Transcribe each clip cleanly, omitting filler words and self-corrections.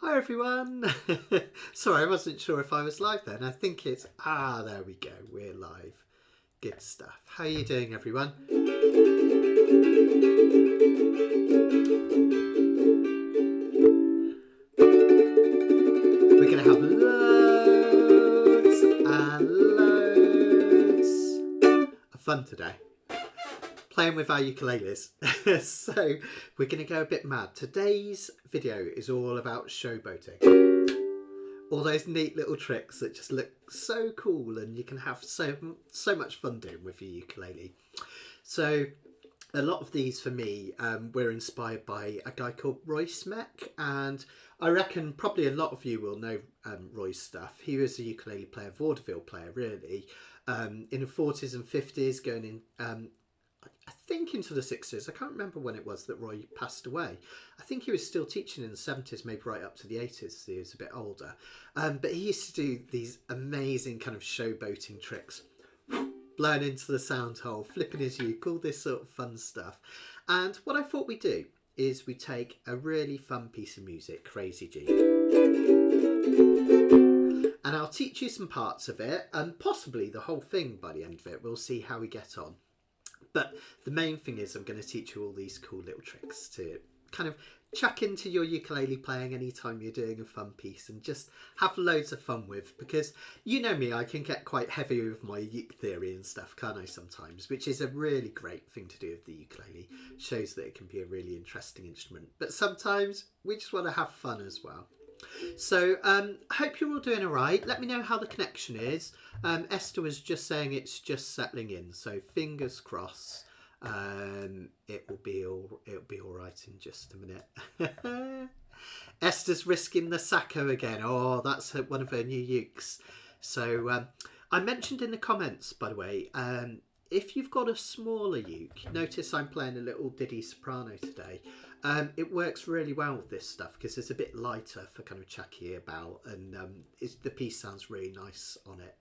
Hi everyone. Sorry, I wasn't sure if I was live then. I think it's there we go. We're live. Good stuff. How are you doing, everyone? We're gonna have loads and loads of fun today. Playing with our ukuleles. So we're going to go a bit mad. Today's video is all about showboating. All those neat little tricks that just look so cool and you can have so much fun doing with your ukulele. So a lot of these for me were inspired by a guy called Roy Smeck, and I reckon probably a lot of you will know Roy's stuff. He was a ukulele player, vaudeville player really, in the 40s and 50s, going in I think into the 60s. I can't remember when it was that Roy passed away. I think he was still teaching in the 70s, maybe right up to the 80s, so he was a bit older. But he used to do these amazing kind of showboating tricks. Blowing into the sound hole, flipping his uke, all this sort of fun stuff. And what I thought we'd do is we take a really fun piece of music, Crazy G. And I'll teach you some parts of it, and possibly the whole thing by the end of it. We'll see how we get on. But the main thing is I'm going to teach you all these cool little tricks to kind of chuck into your ukulele playing anytime you're doing a fun piece and just have loads of fun with, because you know me, I can get quite heavy with my uke theory and stuff, can't I, sometimes, which is a really great thing to do with the ukulele. Shows that it can be a really interesting instrument, but sometimes we just want to have fun as well. So I hope you're all doing all right. Let me know how the connection is. Esther was just saying it's just settling in, so fingers crossed. It'll be all right in just a minute. Esther's risking the sacco again. Oh, that's one of her new ukes. So I mentioned in the comments, by the way, if you've got a smaller uke, notice I'm playing a little ditty soprano today. It works really well with this stuff because it's a bit lighter for kind of chucking about, and the piece sounds really nice on it.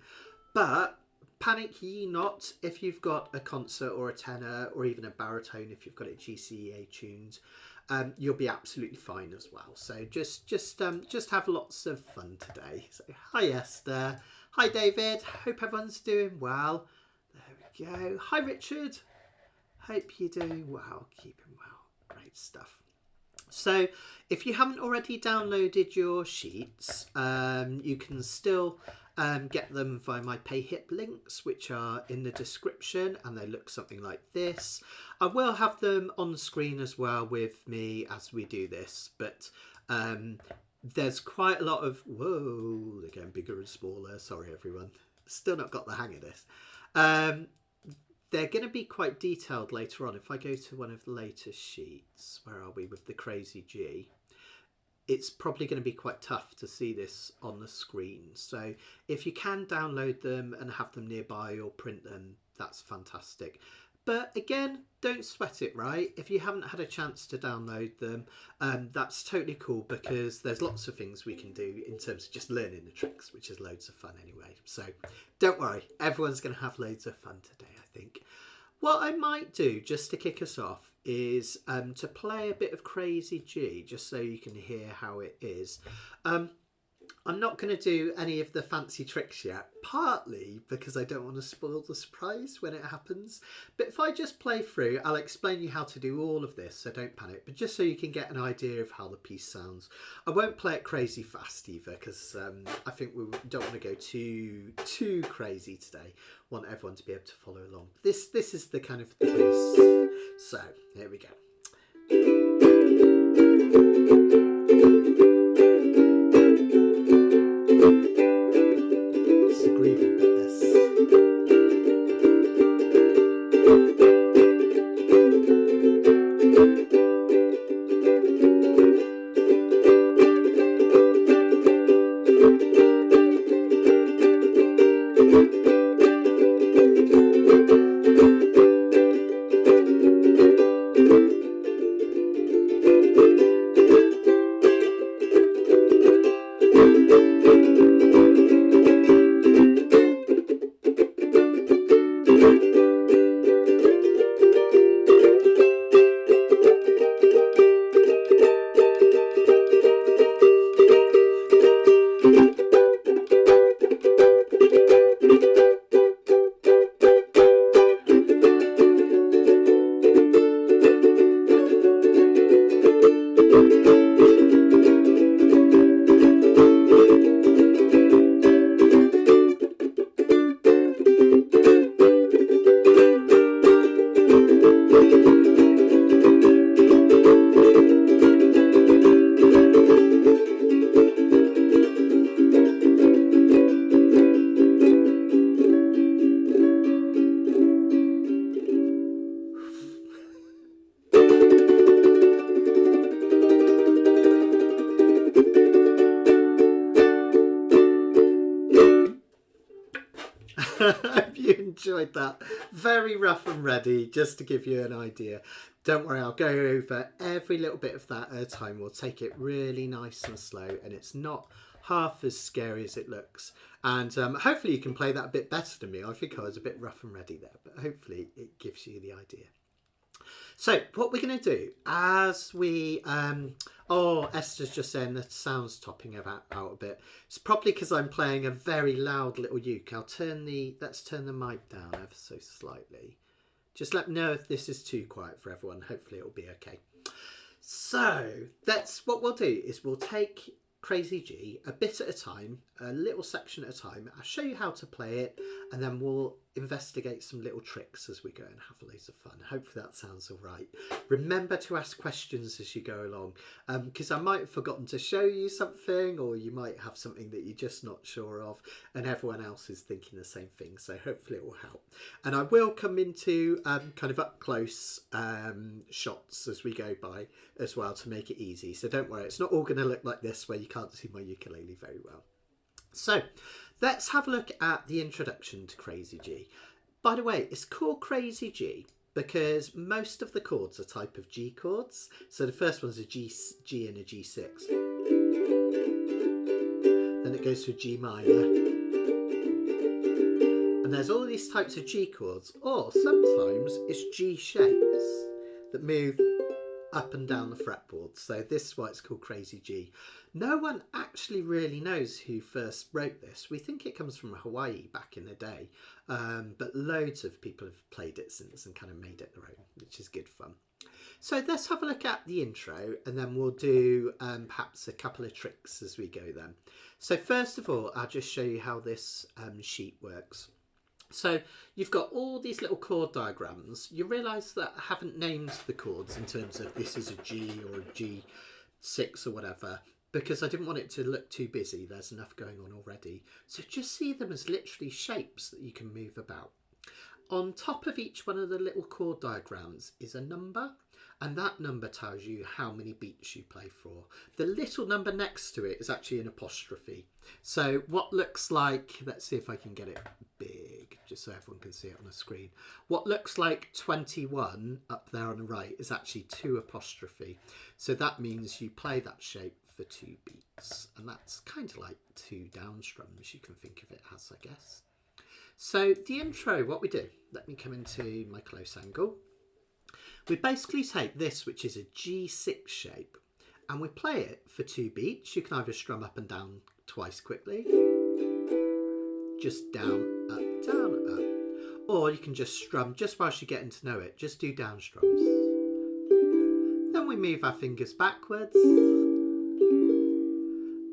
But panic ye not if you've got a concert or a tenor or even a baritone, if you've got it GCEA tuned. You'll be absolutely fine as well. So just have lots of fun today. So hi Esther, hi David. Hope everyone's doing well. There we go. Hi Richard. Hope you're doing well. Keeping well. Great stuff. So if you haven't already downloaded your sheets, you can still get them via my heap links, which are in the description, and they look something like this. I will have them on the screen as well with me as we do this, but there's quite a lot of, whoa, they're getting bigger and smaller. Sorry everyone, still not got the hang of this. They're going to be quite detailed later on. If I go to one of the latest sheets, where are we with the Crazy G? It's probably going to be quite tough to see this on the screen. So if you can download them and have them nearby or print them, that's fantastic. But again, don't sweat it, right? If you haven't had a chance to download them, that's totally cool, because there's lots of things we can do in terms of just learning the tricks, which is loads of fun anyway. So don't worry, everyone's going to have loads of fun today, I think. What I might do, just to kick us off, is to play a bit of Crazy G, just so you can hear how it is. I'm not going to do any of the fancy tricks yet, partly because I don't want to spoil the surprise when it happens. But if I just play through, I'll explain you how to do all of this, so don't panic. But just so you can get an idea of how the piece sounds. I won't play it crazy fast either, because I think we don't want to go too crazy today. Want everyone to be able to follow along. This is the kind of the piece. So here we go. I hope you enjoyed that. Very rough and ready, just to give you an idea. Don't worry, I'll go over every little bit of that at a time. We'll take it really nice and slow, and it's not half as scary as it looks. And hopefully you can play that a bit better than me. I think I was a bit rough and ready there, but hopefully it gives you the idea. So what we're going to do as we... Esther's just saying the sound's topping out a bit. It's probably because I'm playing a very loud little uke. Let's turn the mic down ever so slightly. Just let me know if this is too quiet for everyone. Hopefully it'll be okay. So that's what we'll do, is we'll take Crazy G a bit at a time, a little section at a time. I'll show you how to play it, and then we'll investigate some little tricks as we go and have loads of fun. Hopefully that sounds all right. Remember to ask questions as you go along, because I might have forgotten to show you something, or you might have something that you're just not sure of, and everyone else is thinking the same thing, so hopefully it will help. And I will come into kind of up close shots as we go by as well, to make it easy. So don't worry, it's not all going to look like this where you can't see my ukulele very well. So let's have a look at the introduction to Crazy G. By the way, it's called Crazy G because most of the chords are type of G chords. So the first one's a G and a G6. Then it goes to a G minor. And there's all these types of G chords, or sometimes it's G shapes that move up and down the fretboard. So this is why it's called Crazy G. No one actually really knows who first wrote this. We think it comes from Hawaii back in the day, but loads of people have played it since and kind of made it their own, which is good fun. So let's have a look at the intro, and then we'll do perhaps a couple of tricks as we go then. So first of all, I'll just show you how this sheet works. So you've got all these little chord diagrams. You realise that I haven't named the chords in terms of this is a G or a G6 or whatever, because I didn't want it to look too busy. There's enough going on already. So just see them as literally shapes that you can move about. On top of each one of the little chord diagrams is a number, and that number tells you how many beats you play for. The little number next to it is actually an apostrophe. So what looks like, let's see if I can get it big, just so everyone can see it on the screen. What looks like 21 up there on the right is actually 2 apostrophe. So that means you play that shape for 2 beats. And that's kind of like 2 down strums, you can think of it as, I guess. So the intro, what we do, let me come into my close angle. We basically take this, which is a G6 shape, and we play it for 2 beats. You can either strum up and down twice quickly, just down, up, or you can just strum just whilst you're getting to know it, just do down strums. Then we move our fingers backwards,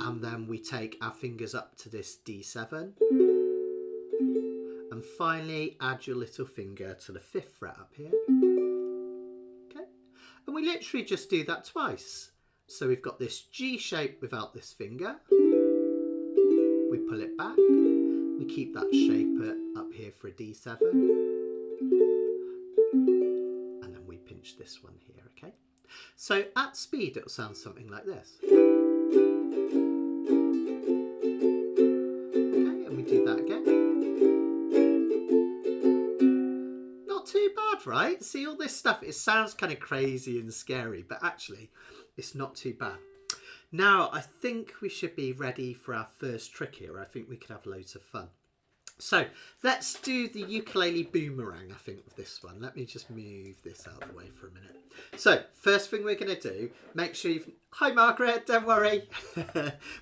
and then we take our fingers up to this D7, and finally add your little finger to the 5th fret up here. And we literally just do that twice. So we've got this G shape without this finger. We pull it back. We keep that shape up here for a D7. And then we pinch this one here, okay? So at speed, it'll sound something like this. Okay, and we do that again. Too bad, right? See all this stuff, it sounds kind of crazy and scary, but actually it's not too bad. Now I think we should be ready for our first trick here. I think we could have loads of fun. So let's do the ukulele boomerang, I think, with this one. Let me just move this out of the way for a minute. So first thing we're going to do, make sure you've... Hi Margaret, don't worry.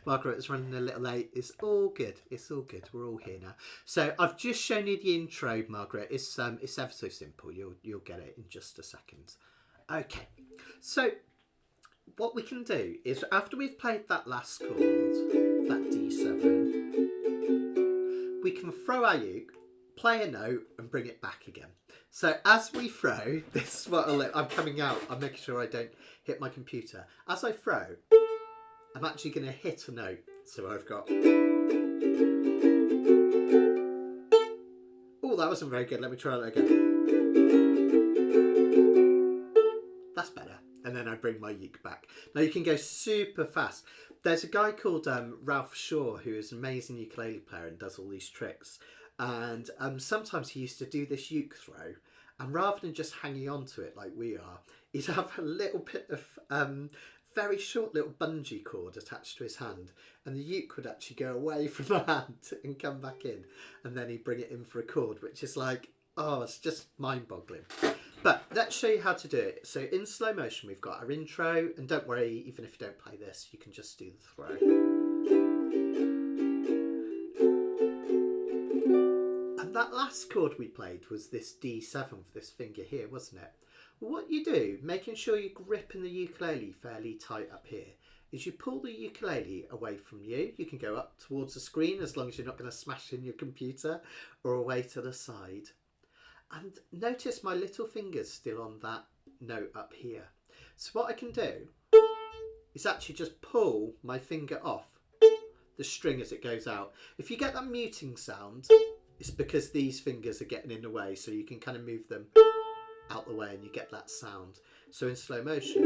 Margaret's running a little late. It's all good. It's all good. We're all here now. So I've just shown you the intro, Margaret. It's ever so simple. You'll get it in just a second. Okay. So what we can do is after we've played that last chord, that D7, we can throw our uke, play a note and bring it back again. So as we throw, this is what I'm coming out. I'm making sure I don't hit my computer. As I throw, I'm actually going to hit a note. So I've got... Oh, that wasn't very good. Let me try that again. That's better. And then I bring my uke back. Now you can go super fast. There's a guy called Ralph Shaw who is an amazing ukulele player and does all these tricks. And sometimes he used to do this uke throw, and rather than just hanging on to it like we are, he'd have a little bit of very short little bungee cord attached to his hand, and the uke would actually go away from the hand and come back in, and then he'd bring it in for a chord, which is like, oh, it's just mind-boggling. But let's show you how to do it. So in slow motion, we've got our intro, and don't worry, even if you don't play this, you can just do the throw. That last chord we played was this D7 for this finger here, wasn't it? Well, what you do, making sure you're gripping the ukulele fairly tight up here, is you pull the ukulele away from you. You can go up towards the screen as long as you're not going to smash in your computer, or away to the side. And notice my little finger's still on that note up here. So what I can do is actually just pull my finger off the string as it goes out. If you get that muting sound, it's because these fingers are getting in the way, so you can kind of move them out the way and you get that sound. So in slow motion,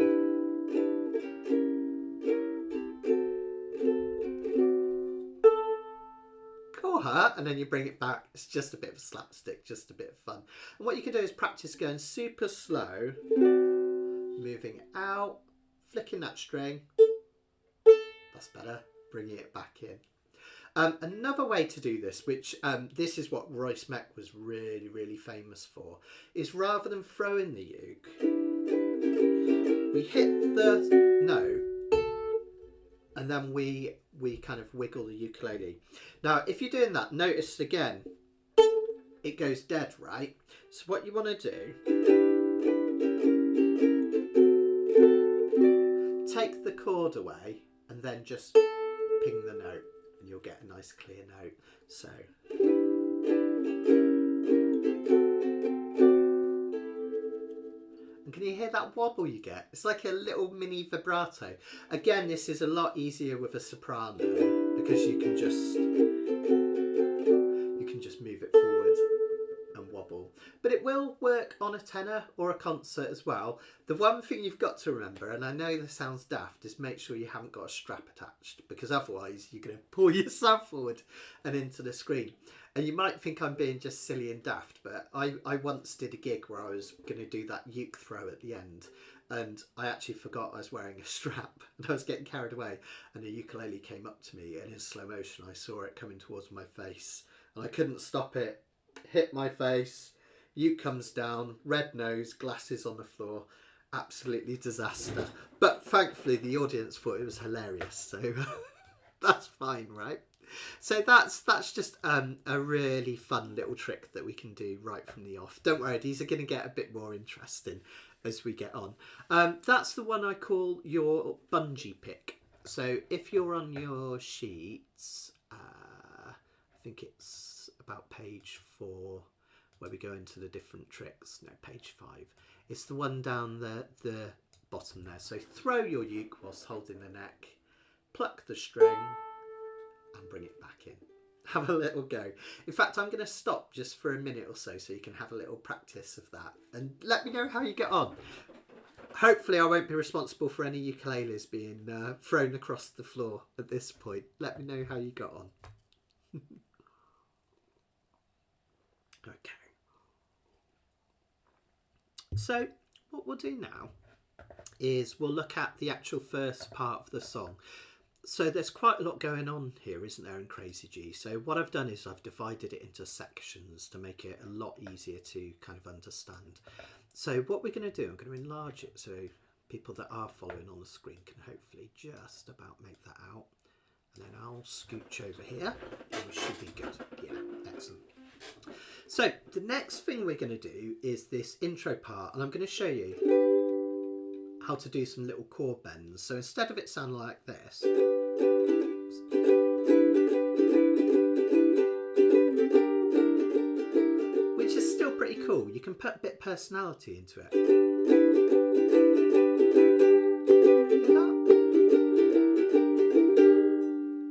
cool, huh? And then you bring it back. It's just a bit of slapstick, just a bit of fun. And what you can do is practice going super slow, moving it out, flicking that string. That's better. Bringing it back in. Another way to do this, which this is what Royce Meck was really, really famous for, is rather than throwing the uke, we hit the note and then we kind of wiggle the ukulele. Now, if you're doing that, notice again, it goes dead, right? So what you want to do, take the chord away and then just ping the note, and you'll get a nice clear note. So and can you hear that wobble you get? It's like a little mini vibrato. Again, this is a lot easier with a soprano because you can just move it forward and wobble. But it will work on a tenor or a concert as well. The one thing you've got to remember, and I know this sounds daft, is make sure you haven't got a strap attached, because otherwise you're going to pull yourself forward and into the screen. And you might think I'm being just silly and daft, but I once did a gig where I was going to do that uke throw at the end, and I actually forgot I was wearing a strap, and I was getting carried away, and the ukulele came up to me, and in slow motion I saw it coming towards my face, and I couldn't stop it. Hit my face, uke comes down, red nose, glasses on the floor, absolutely disaster. But thankfully the audience thought it was hilarious, so that's fine, right? So that's just a really fun little trick that we can do right from the off. Don't worry, these are going to get a bit more interesting as we get on. That's the one I call your bungee pick. So if you're on your sheets, I think it's about page 4 where we go into the different tricks. No, page 5. It's the one down the bottom there. So throw your uke whilst holding the neck, pluck the string and bring it back in. Have a little go. In fact, I'm going to stop just for a minute or so you can have a little practice of that and let me know how you get on. Hopefully I won't be responsible for any ukuleles being thrown across the floor at this point. Let me know how you got on. Okay. So what we'll do now is we'll look at the actual first part of the song. So there's quite a lot going on here, isn't there, in Crazy G? So what I've done is I've divided it into sections to make it a lot easier to kind of understand. So what we're going to do, I'm going to enlarge it so people that are following on the screen can hopefully just about make that out. And then I'll scooch over here and we should be good. Yeah, excellent. So the next thing we're going to do is this intro part, and I'm going to show you how to do some little chord bends. So instead of it sounding like this, which is still pretty cool, you can put a bit of personality into it.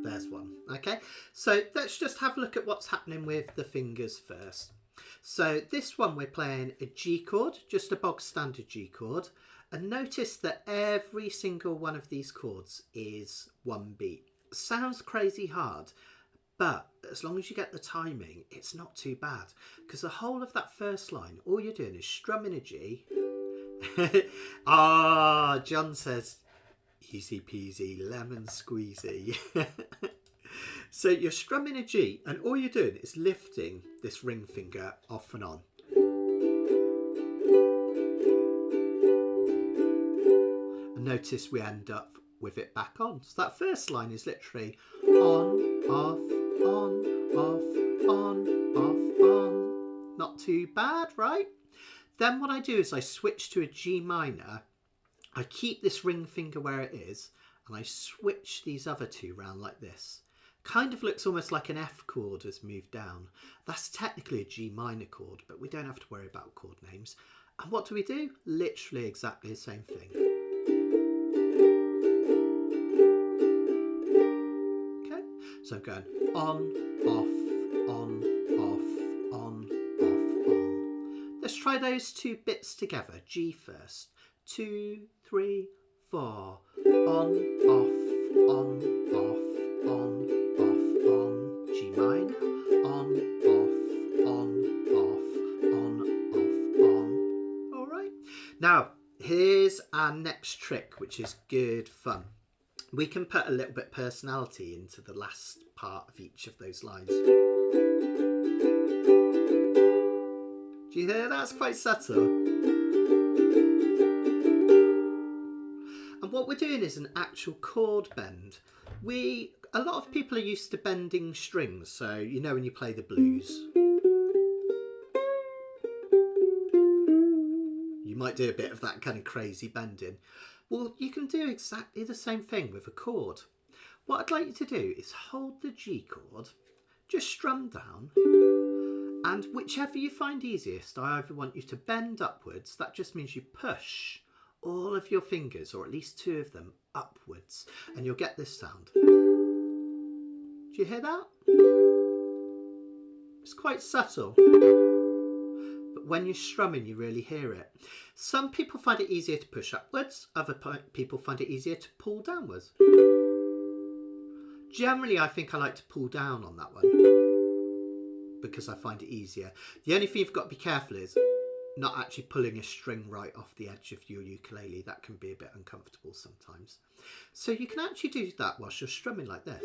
There's one. Okay, so let's just have a look at what's happening with the fingers first. So this one we're playing a G chord, just a bog standard G chord. And notice that every single one of these chords is one beat. Sounds crazy hard, but as long as you get the timing, it's not too bad. Because the whole of that first line, all you're doing is strumming a G. John says, easy peasy, lemon squeezy. So you're strumming a G, and all you're doing is lifting this ring finger off and on. And notice we end up with it back on. So that first line is literally on, off, on, off, on, off, on. Not too bad, right? Then what I do is I switch to a G minor. I keep this ring finger where it is, and I switch these other two round like this. Kind of looks almost like an F chord has moved down. That's technically a G minor chord, but we don't have to worry about chord names. And what do? Literally exactly the same thing. Okay, so I'm going on, off, on, off, on, off, on. Let's try those two bits together. G first. 2, 3, 4. On, off, on, off, on, off, on. G minor. On, off, on, off, on, off, on. All right. Now, here's our next trick, which is good fun. We can put a little bit of personality into the last part of each of those lines. Do you hear? That's quite subtle. And what we're doing is an actual chord bend. A lot of people are used to bending strings, so you know when you play the blues, you might do a bit of that kind of crazy bending. Well, you can do exactly the same thing with a chord. What I'd like you to do is hold the G chord, just strum down, and whichever you find easiest, I either want you to bend upwards. That just means you push all of your fingers, or at least two of them, upwards, and you'll get this sound. Do you hear that? It's quite subtle, but when you're strumming you really hear it. Some people find it easier to push upwards, other people find it easier to pull downwards. Generally I think I like to pull down on that one because I find it easier. The only thing you've got to be careful is not actually pulling a string right off the edge of your ukulele. That can be a bit uncomfortable sometimes. So you can actually do that whilst you're strumming like this.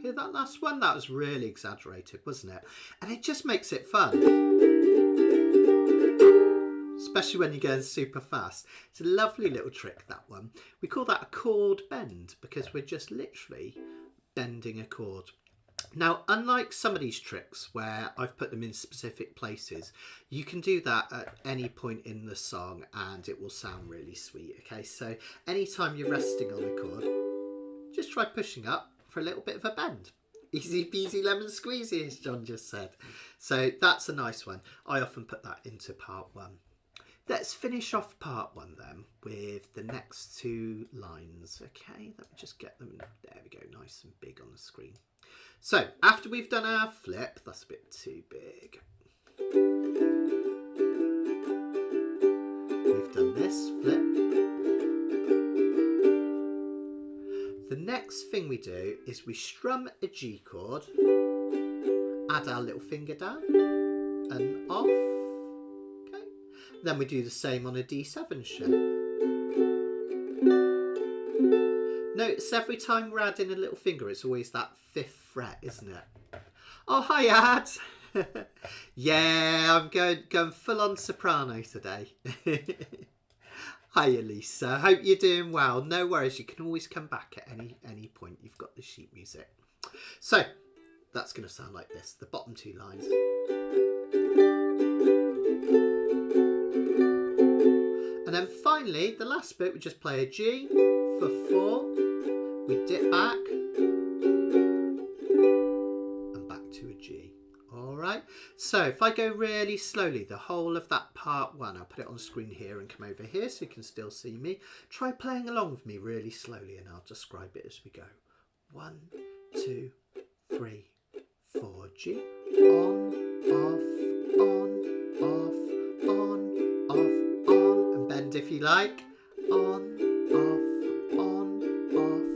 Hear that last one? That was really exaggerated, wasn't it? And it just makes it fun. Especially when you're going super fast. It's a lovely little trick, that one. We call that a chord bend because we're just literally bending a chord. Now, unlike some of these tricks where I've put them in specific places, you can do that at any point in the song and it will sound really sweet. Okay, so anytime you're resting on a chord, just try pushing up for a little bit of a bend. Easy peasy lemon squeezy, as John just said. So that's a nice one. I often put that into part one. Let's finish off part one then with the next two lines. Okay, let me just get them. There we go, nice and big on the screen. So after we've done our flip, that's a bit too big. We've done this flip. The next thing we do is we strum a G chord, add our little finger down and off. Then we do the same on a D7 shape. Notice every time we're adding a little finger, it's always that 5th fret, isn't it? Oh, hi, Ad. Yeah, I'm going full on soprano today. Hi, Elisa. Hope you're doing well. No worries. You can always come back at any point. You've got the sheet music. So that's going to sound like this. The bottom two lines. And then finally, the last bit, we just play a G for 4, we dip back and back to a G. All right, so if I go really slowly, the whole of that part one, I'll put it on the screen here and come over here so you can still see me. Try playing along with me really slowly and I'll describe it as we go. 1, 2, 3, 4, G. On, off, on, off, on, off, on. And bend if you like. On, off, on, off,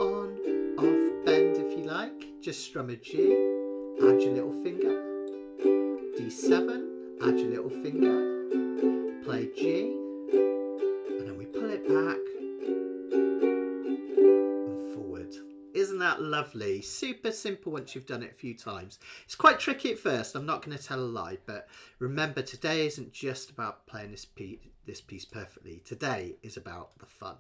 on, off. Bend if you like. Just strum a G. Add your little finger. D7. Add your little finger. Play G. And then we pull it back. Isn't that lovely? Super simple once you've done it a few times. It's quite tricky at first, I'm not going to tell a lie, but remember today isn't just about playing this piece perfectly. Today is about the fun.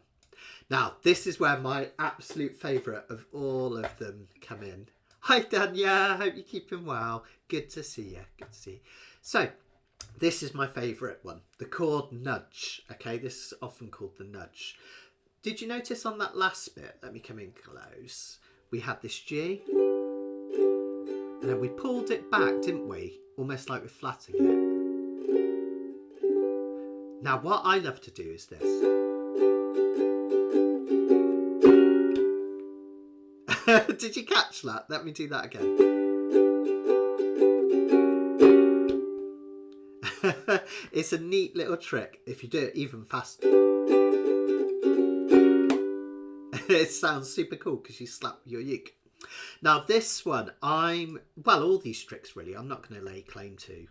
Now, this is where my absolute favourite of all of them come in. Hi Danya, hope you're keeping well. Good to see you, good to see you. So, this is my favourite one, the chord nudge. Okay, this is often called the nudge. Did you notice on that last bit, let me come in close, we had this G, and then we pulled it back, didn't we? Almost like we're flattening it. Now what I love to do is this. Did you catch that? Let me do that again. It's a neat little trick if you do it even faster. It sounds super cool because you slap your uke. Now this one, all these tricks really, I'm not going to lay claim to.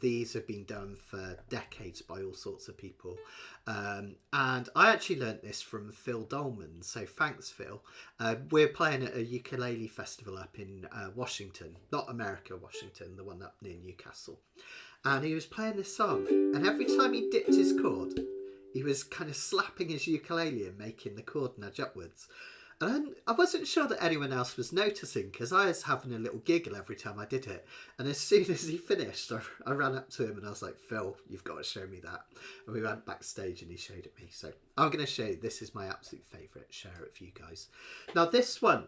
These have been done for decades by all sorts of people. And I actually learnt this from Phil Dolman, so thanks Phil. We're playing at a ukulele festival up in Washington, not America, Washington, the one up near Newcastle. And he was playing this song, and every time he dipped his chord, he was kind of slapping his ukulele and making the chord nudge upwards. And I wasn't sure that anyone else was noticing because I was having a little giggle every time I did it. And as soon as he finished, I ran up to him and I was like, Phil, you've got to show me that. And we went backstage and he showed it me. So I'm going to show you, this is my absolute favourite, share it with you guys. Now this one,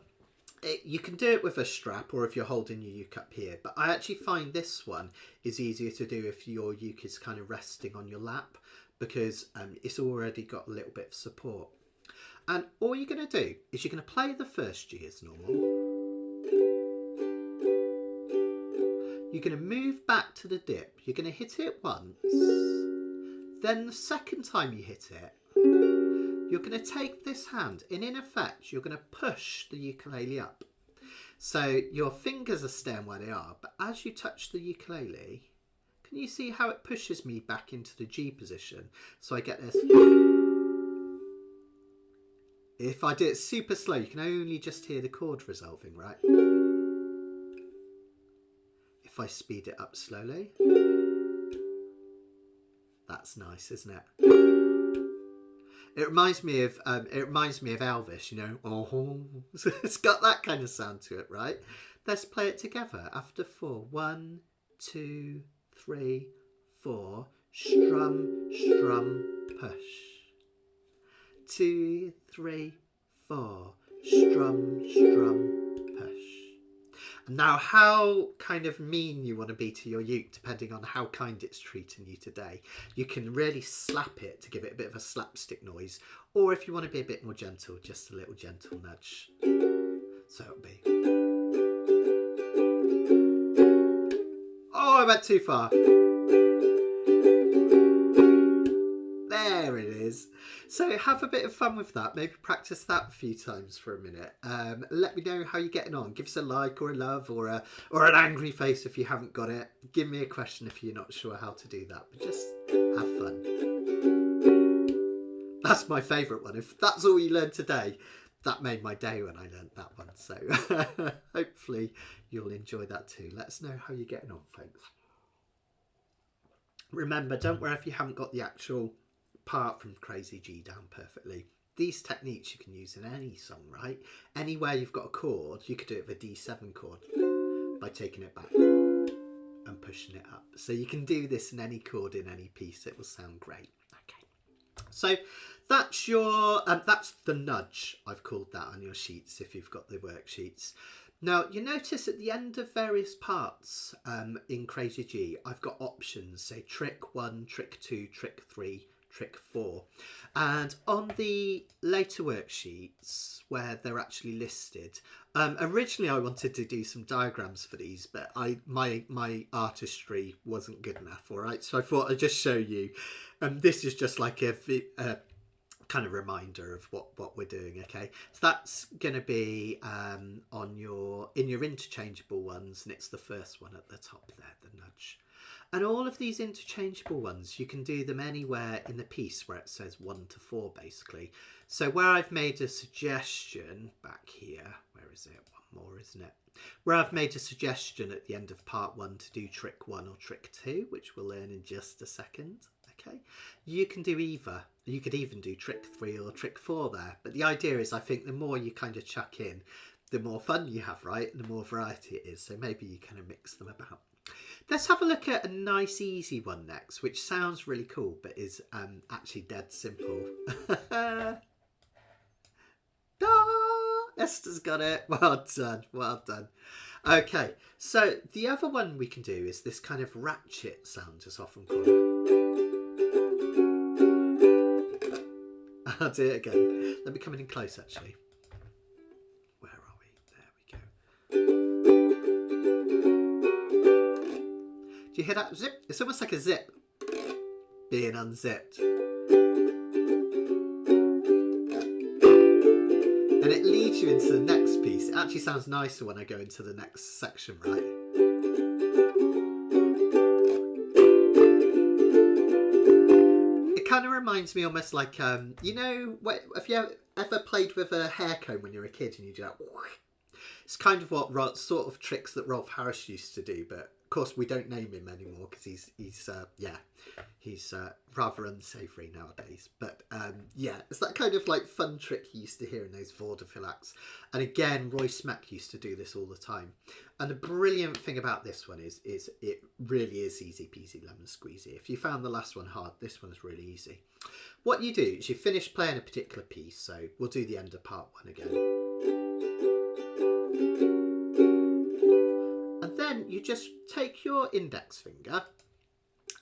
you can do it with a strap or if you're holding your uke up here. But I actually find this one is easier to do if your uke is kind of resting on your lap, because it's already got a little bit of support. And all you're going to do is you're going to play the first G as normal. You're going to move back to the dip. You're going to hit it once. Then the second time you hit it, you're going to take this hand and in effect, you're going to push the ukulele up. So your fingers are staying where they are, but as you touch the ukulele, can you see how it pushes me back into the G position? So I get this. If I do it super slow, you can only just hear the chord resolving, right? If I speed it up slowly, that's nice, isn't it? It reminds me of Elvis, you know. Oh, it's got that kind of sound to it, right? Let's play it together. After 4, 1, 2, 3, 4, strum, strum, push. 2, 3, 4, strum, strum, push. And now how kind of mean you want to be to your uke, depending on how kind it's treating you today. You can really slap it to give it a bit of a slapstick noise, or if you want to be a bit more gentle, just a little gentle nudge. So it'll be... Oh, I went too far. There it is. So have a bit of fun with that. Maybe practice that a few times for a minute. Let me know how you're getting on. Give us a like or a love or an angry face if you haven't got it. Give me a question if you're not sure how to do that. But just have fun. That's my favourite one. If that's all you learned today, that made my day when I learned that one. So hopefully you'll enjoy that too. Let us know how you're getting on, folks. Remember, don't worry if you haven't got the actual part from Crazy G down perfectly. These techniques you can use in any song, right? Anywhere you've got a chord, you could do it with a D7 chord by taking it back and pushing it up. So you can do this in any chord in any piece. It will sound great. Okay. So that's your that's the nudge, I've called that on your sheets if you've got the worksheets. Now you notice at the end of various parts in Crazy G, I've got options, say trick 1, trick 2, trick 3, trick 4. And on the later worksheets where they're actually listed, originally I wanted to do some diagrams for these, but my artistry wasn't good enough, all right? So I thought I'd just show you. This is just like a kind of reminder of what we're doing. Okay, so that's going to be in your interchangeable ones, and it's the first one at the top there, the nudge. And all of these interchangeable ones, you can do them anywhere in the piece where it says 1 to 4 basically. So where I've made a suggestion back here, where is it, one more isn't it, where I've made a suggestion at the end of part 1 to do trick 1 or trick 2, which we'll learn in just a second. Okay, you can do either. You could even do trick 3 or trick 4 there. But the idea is, I think the more you kind of chuck in, the more fun you have, right? And the more variety it is. So maybe you kind of mix them about. Let's have a look at a nice easy one next, which sounds really cool, but is actually dead simple. Esther's got it. Well done. Well done. Okay, so the other one we can do is this kind of ratchet sound, as often called. I'll do it again. Let me come in close, actually. Where are we? There we go. Do you hear that zip? It's almost like a zip being unzipped. And it leads you into the next piece. It actually sounds nicer when I go into the next section, right? It kind of reminds me almost like, you know, have you ever played with a hair comb when you were a kid and you do that? It's kind of what sort of tricks that Rolf Harris used to do, but of course we don't name him anymore because he's rather unsavoury nowadays. But yeah, it's that kind of like fun trick you used to hear in those vaudeville acts. And again, Roy Smack used to do this all the time. And the brilliant thing about this one is it really is easy peasy lemon squeezy. If you found the last one hard, this one's really easy. What you do is you finish playing a particular piece. So we'll do the end of part 1 again. And then you just take your index finger,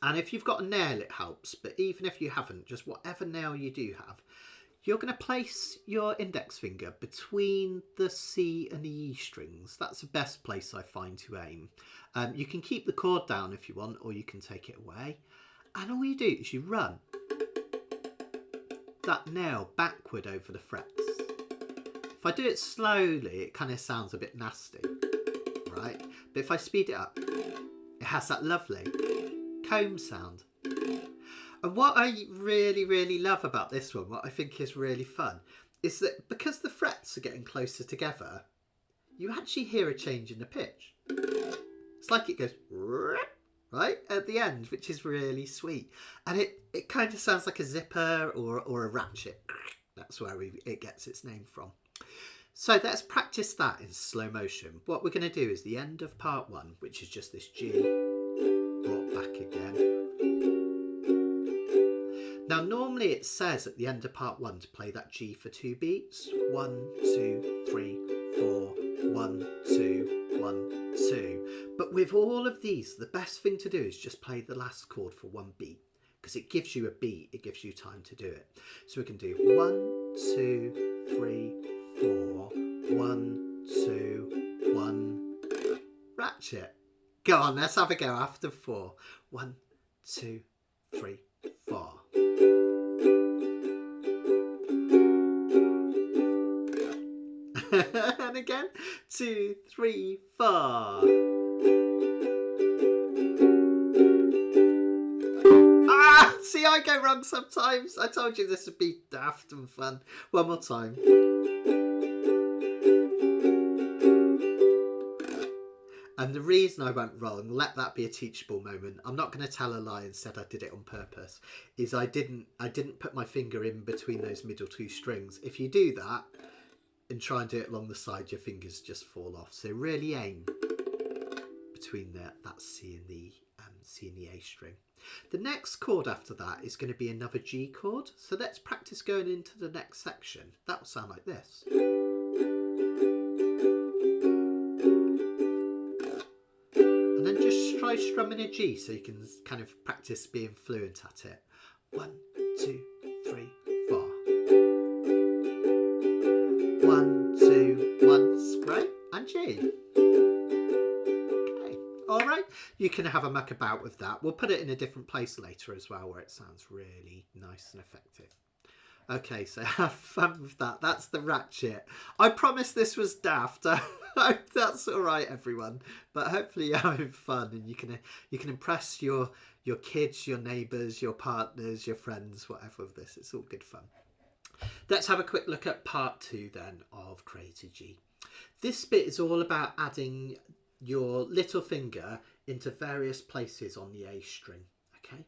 and if you've got a nail it helps, but even if you haven't, just whatever nail you do have, you're going to place your index finger between the C and the E strings. That's the best place I find to aim. You can keep the chord down if you want, or you can take it away. And all you do is you run that nail backward over the frets. If I do it slowly, it kind of sounds a bit nasty, right? But if I speed it up, it has that lovely comb sound. And what I really, really love about this one, what I think is really fun, is that because the frets are getting closer together, you actually hear a change in the pitch. It's like it goes right at the end, which is really sweet. And it kind of sounds like a zipper or a ratchet. That's where it gets its name from. So let's practice that in slow motion. What we're going to do is the end of part 1, which is just this G brought back again. Now normally it says at the end of part 1 to play that G for 2 beats. 1, 2, 3, 4, 1, 2, 1, 2. But with all of these, the best thing to do is just play the last chord for 1 beat, because it gives you a beat, it gives you time to do it. So we can do 1, 2, 3, 4, 1, 2, 1, ratchet. Go on, let's have a go after 4. 1, 2, 3, 4. And again, 2, 3, 4. Ah, see, I go wrong sometimes. I told you this would be daft and fun. One more time. And the reason I went wrong, let that be a teachable moment. I'm not going to tell a lie and said I did it on purpose. Is I didn't put my finger in between those middle 2 strings. If you do that and try and do it along the side, your fingers just fall off. So really aim between that C and the C and the A string. The next chord after that is going to be another G chord. So let's practice going into the next section. That will sound like this. And then just try strumming a G so you can kind of practice being fluent at it. 1, 2, 3, 4. 1, 2, 1, great, and G. Okay, all right. You can have a muck about with that. We'll put it in a different place later as well, where it sounds really nice and effective. Okay, so have fun with that. That's the ratchet. I promise this was daft. That's all right, everyone. But hopefully you're having fun and you can impress your kids, your neighbours, your partners, your friends, whatever of this. It's all good fun. Let's have a quick look at part 2 then of Create a G. This bit is all about adding your little finger into various places on the A string. Okay,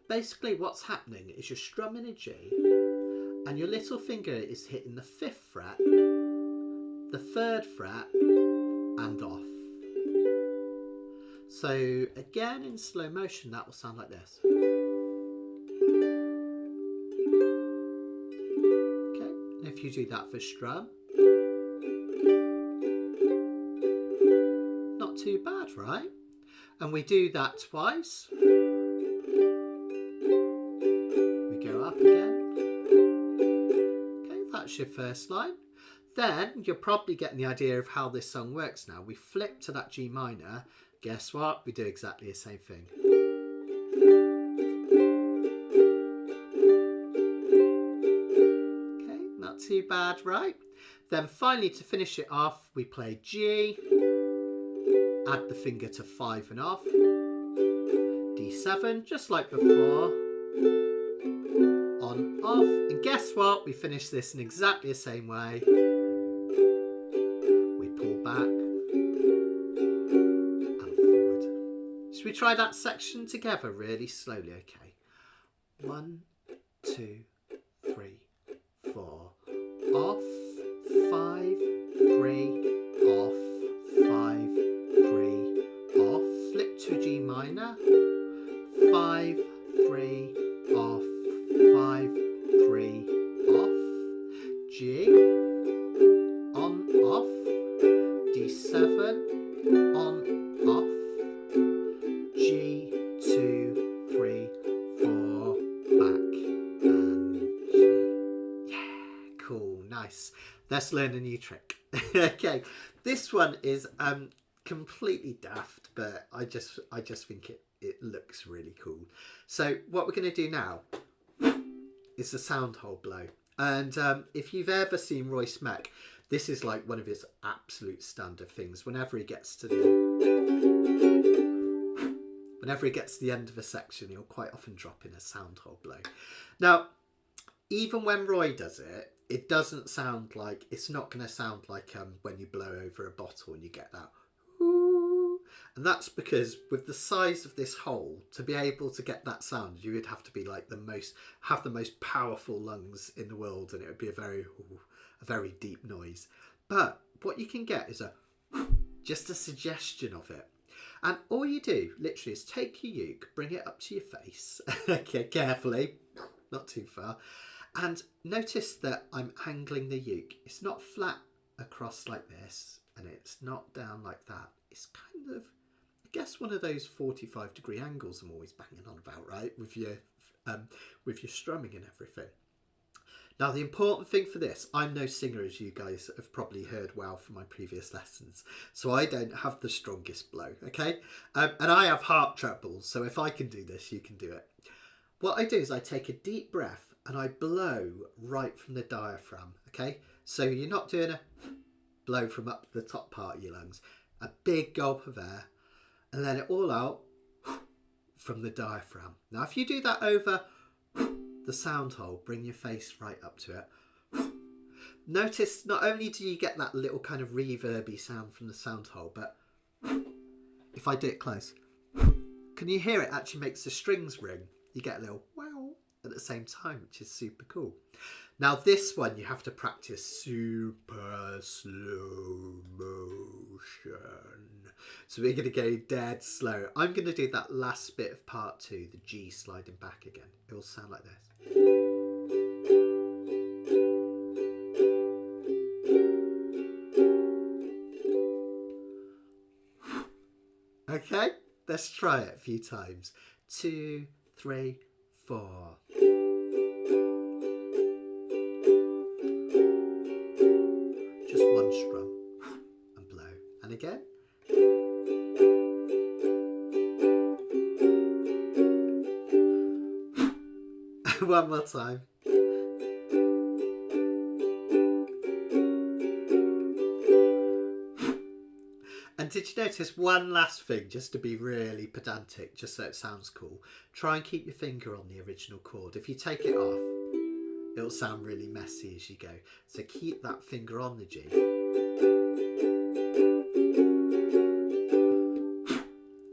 basically what's happening is you're strumming a G and your little finger is hitting the 5th fret, the 3rd fret and off. So again in slow motion that will sound like this. Okay, and if you do that for strum, not too bad, right? And we do that twice. We go up again. Okay, that's your first line. Then you're probably getting the idea of how this song works now. We flip to that G minor. Guess what? We do exactly the same thing. Okay, not too bad, right? Then finally to finish it off, we play G, add the finger to 5 and off, D7, just like before, on, off, and guess what? We finish this in exactly the same way. We pull back and forward. Should we try that section together really slowly? Okay. 1, 2, 3, 4. Off, 5, 3, off, 5, 3, off. Flip to G minor. 5, 3, off, 5, 3, off. G, on, off. D7, on, off. G, 2, 3, 4, back, and G. Yeah, cool, nice. Let's learn a new trick. Okay, this one is completely daft, but I just think it looks really cool. So what we're going to do now is the sound hole blow. And if you've ever seen Royce Meck, this is like one of his absolute standard things. Whenever he gets to the end of a section, he'll quite often drop in a sound hole blow. Now, even when Roy does it, it doesn't sound like, it's not going to sound like when you blow over a bottle and you get that ooh. And that's because with the size of this hole, to be able to get that sound, you would have to be like have the most powerful lungs in the world, and it would be a very deep noise. But what you can get is just a suggestion of it. And all you do literally is take your uke, bring it up to your face, okay, carefully, not too far, and notice that I'm angling the uke. It's not flat across like this, and it's not down like that. It's kind of, I guess, one of those 45-degree angles I'm always banging on about, right? With your strumming and everything. Now, the important thing for this, I'm no singer, as you guys have probably heard well from my previous lessons, so I don't have the strongest blow, okay? And I have heart trouble, so if I can do this, you can do it. What I do is I take a deep breath and I blow right from the diaphragm, okay? So you're not doing a blow from up the top part of your lungs, a big gulp of air, and let it all out from the diaphragm. Now, if you do that over the sound hole, bring your face right up to it. Notice not only do you get that little kind of reverby sound from the sound hole, but if I do it close, can you hear it actually makes the strings ring? You get a little wow at the same time, which is super cool. Now this one you have to practice super slow motion. So we're going to go dead slow. I'm going to do that last bit of part 2, the G sliding back again. It will sound like this. Okay, let's try it a few times. 2, 3, 4. Just one strum and blow. And again. One more time. And did you notice one last thing, just to be really pedantic, just so it sounds cool? Try and keep your finger on the original chord. If you take it off, it'll sound really messy as you go. So keep that finger on the G.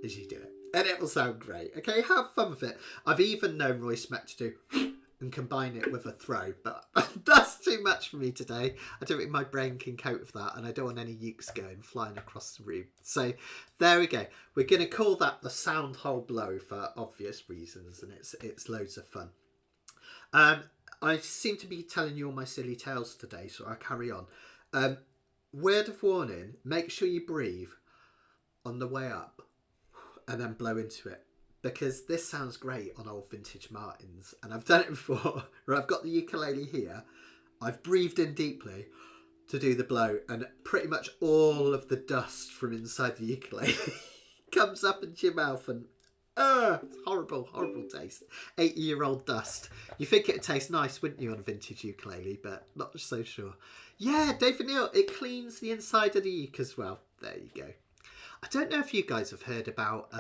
As you do it. And it will sound great. Okay, have fun with it. I've even known Roy Smet to do and combine it with a throw, but that's too much for me today. I don't think my brain can cope with that, and I don't want any ukes going flying across the room. So there we go. We're going to call that the sound hole blow for obvious reasons, and it's loads of fun. I seem to be telling you all my silly tales today, so I'll carry on. Word of warning, make sure you breathe on the way up and then blow into it. Because this sounds great on old vintage Martins, and I've done it before, where I've got the ukulele here, I've breathed in deeply to do the blow, and pretty much all of the dust from inside the ukulele comes up into your mouth, and it's horrible, horrible taste. 80-year-old dust. You think it'd taste nice, wouldn't you, on a vintage ukulele, but not so sure. Yeah, David Neal, it cleans the inside of the uke as well. There you go. I don't know if you guys have heard about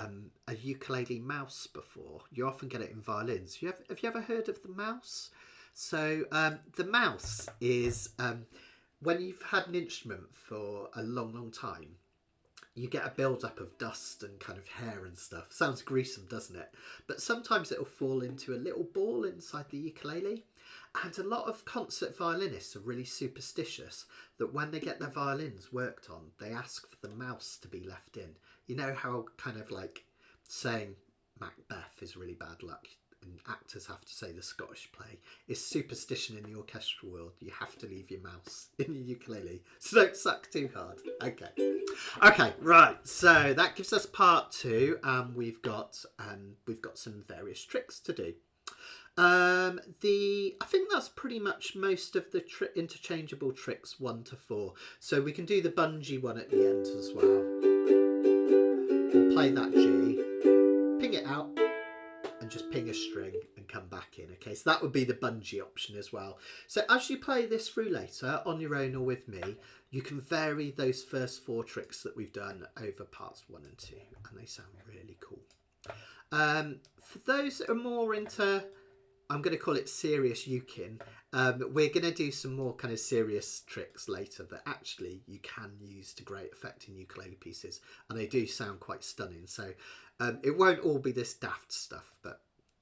a ukulele mouse before. You often get it in violins. Have you ever heard of the mouse? So the mouse is when you've had an instrument for a long, long time, you get a build-up of dust and kind of hair and stuff. Sounds gruesome, doesn't it? But sometimes it'll fall into a little ball inside the ukulele. And a lot of concert violinists are really superstitious that when they get their violins worked on, they ask for the mouse to be left in. You know how kind of like saying Macbeth is really bad luck and actors have to say the Scottish play is superstition in the orchestral world. You have to leave your mouse in your ukulele, so don't suck too hard. Okay, right. So that gives us part 2, and we've got some various tricks to do. I think that's pretty much most of the interchangeable tricks 1 to 4. So we can do the bungee one at the end as well. We'll play that G, ping it out, and just ping a string and come back in. Okay, so that would be the bungee option as well. So as you play this through later, on your own or with me, you can vary those first 4 tricks that we've done over parts 1 and 2, and they sound really cool. For those that are more into, I'm going to call it serious uking, we're going to do some more kind of serious tricks later that actually you can use to great effect in ukulele pieces, and they do sound quite stunning. So it won't all be this daft stuff, but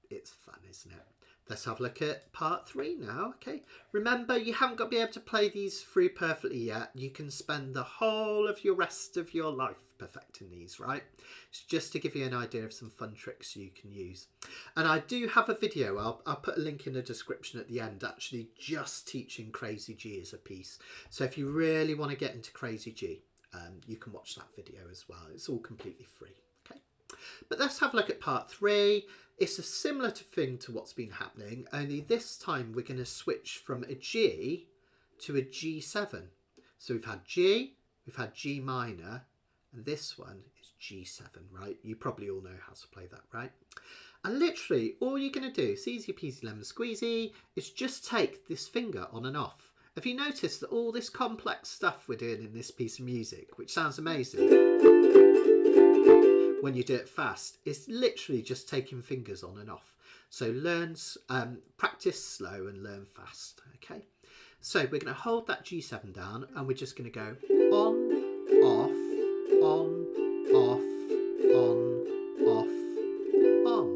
it's fun, isn't it? Let's have a look at part 3 now. Okay, remember, you haven't got to be able to play these through perfectly yet. You can spend the whole of your rest of your life perfecting these, right? It's just to give you an idea of some fun tricks you can use. And I do have a video, I'll put a link in the description at the end, actually just teaching Crazy G as a piece. So if you really want to get into Crazy G, you can watch that video as well. It's all completely free. Okay, but let's have a look at part 3. It's a similar thing to what's been happening, only this time we're going to switch from a G to a G7. So we've had G, we've had G minor, and this one is G7, right? You probably all know how to play that, right? And literally, all you're going to do, it's easy peasy lemon squeezy, is just take this finger on and off. Have you noticed that all this complex stuff we're doing in this piece of music, which sounds amazing, when you do it fast, it's literally just taking fingers on and off. So practice slow and learn fast, okay? So we're going to hold that G7 down, and we're just going to go on, off, on, off, on, off, on.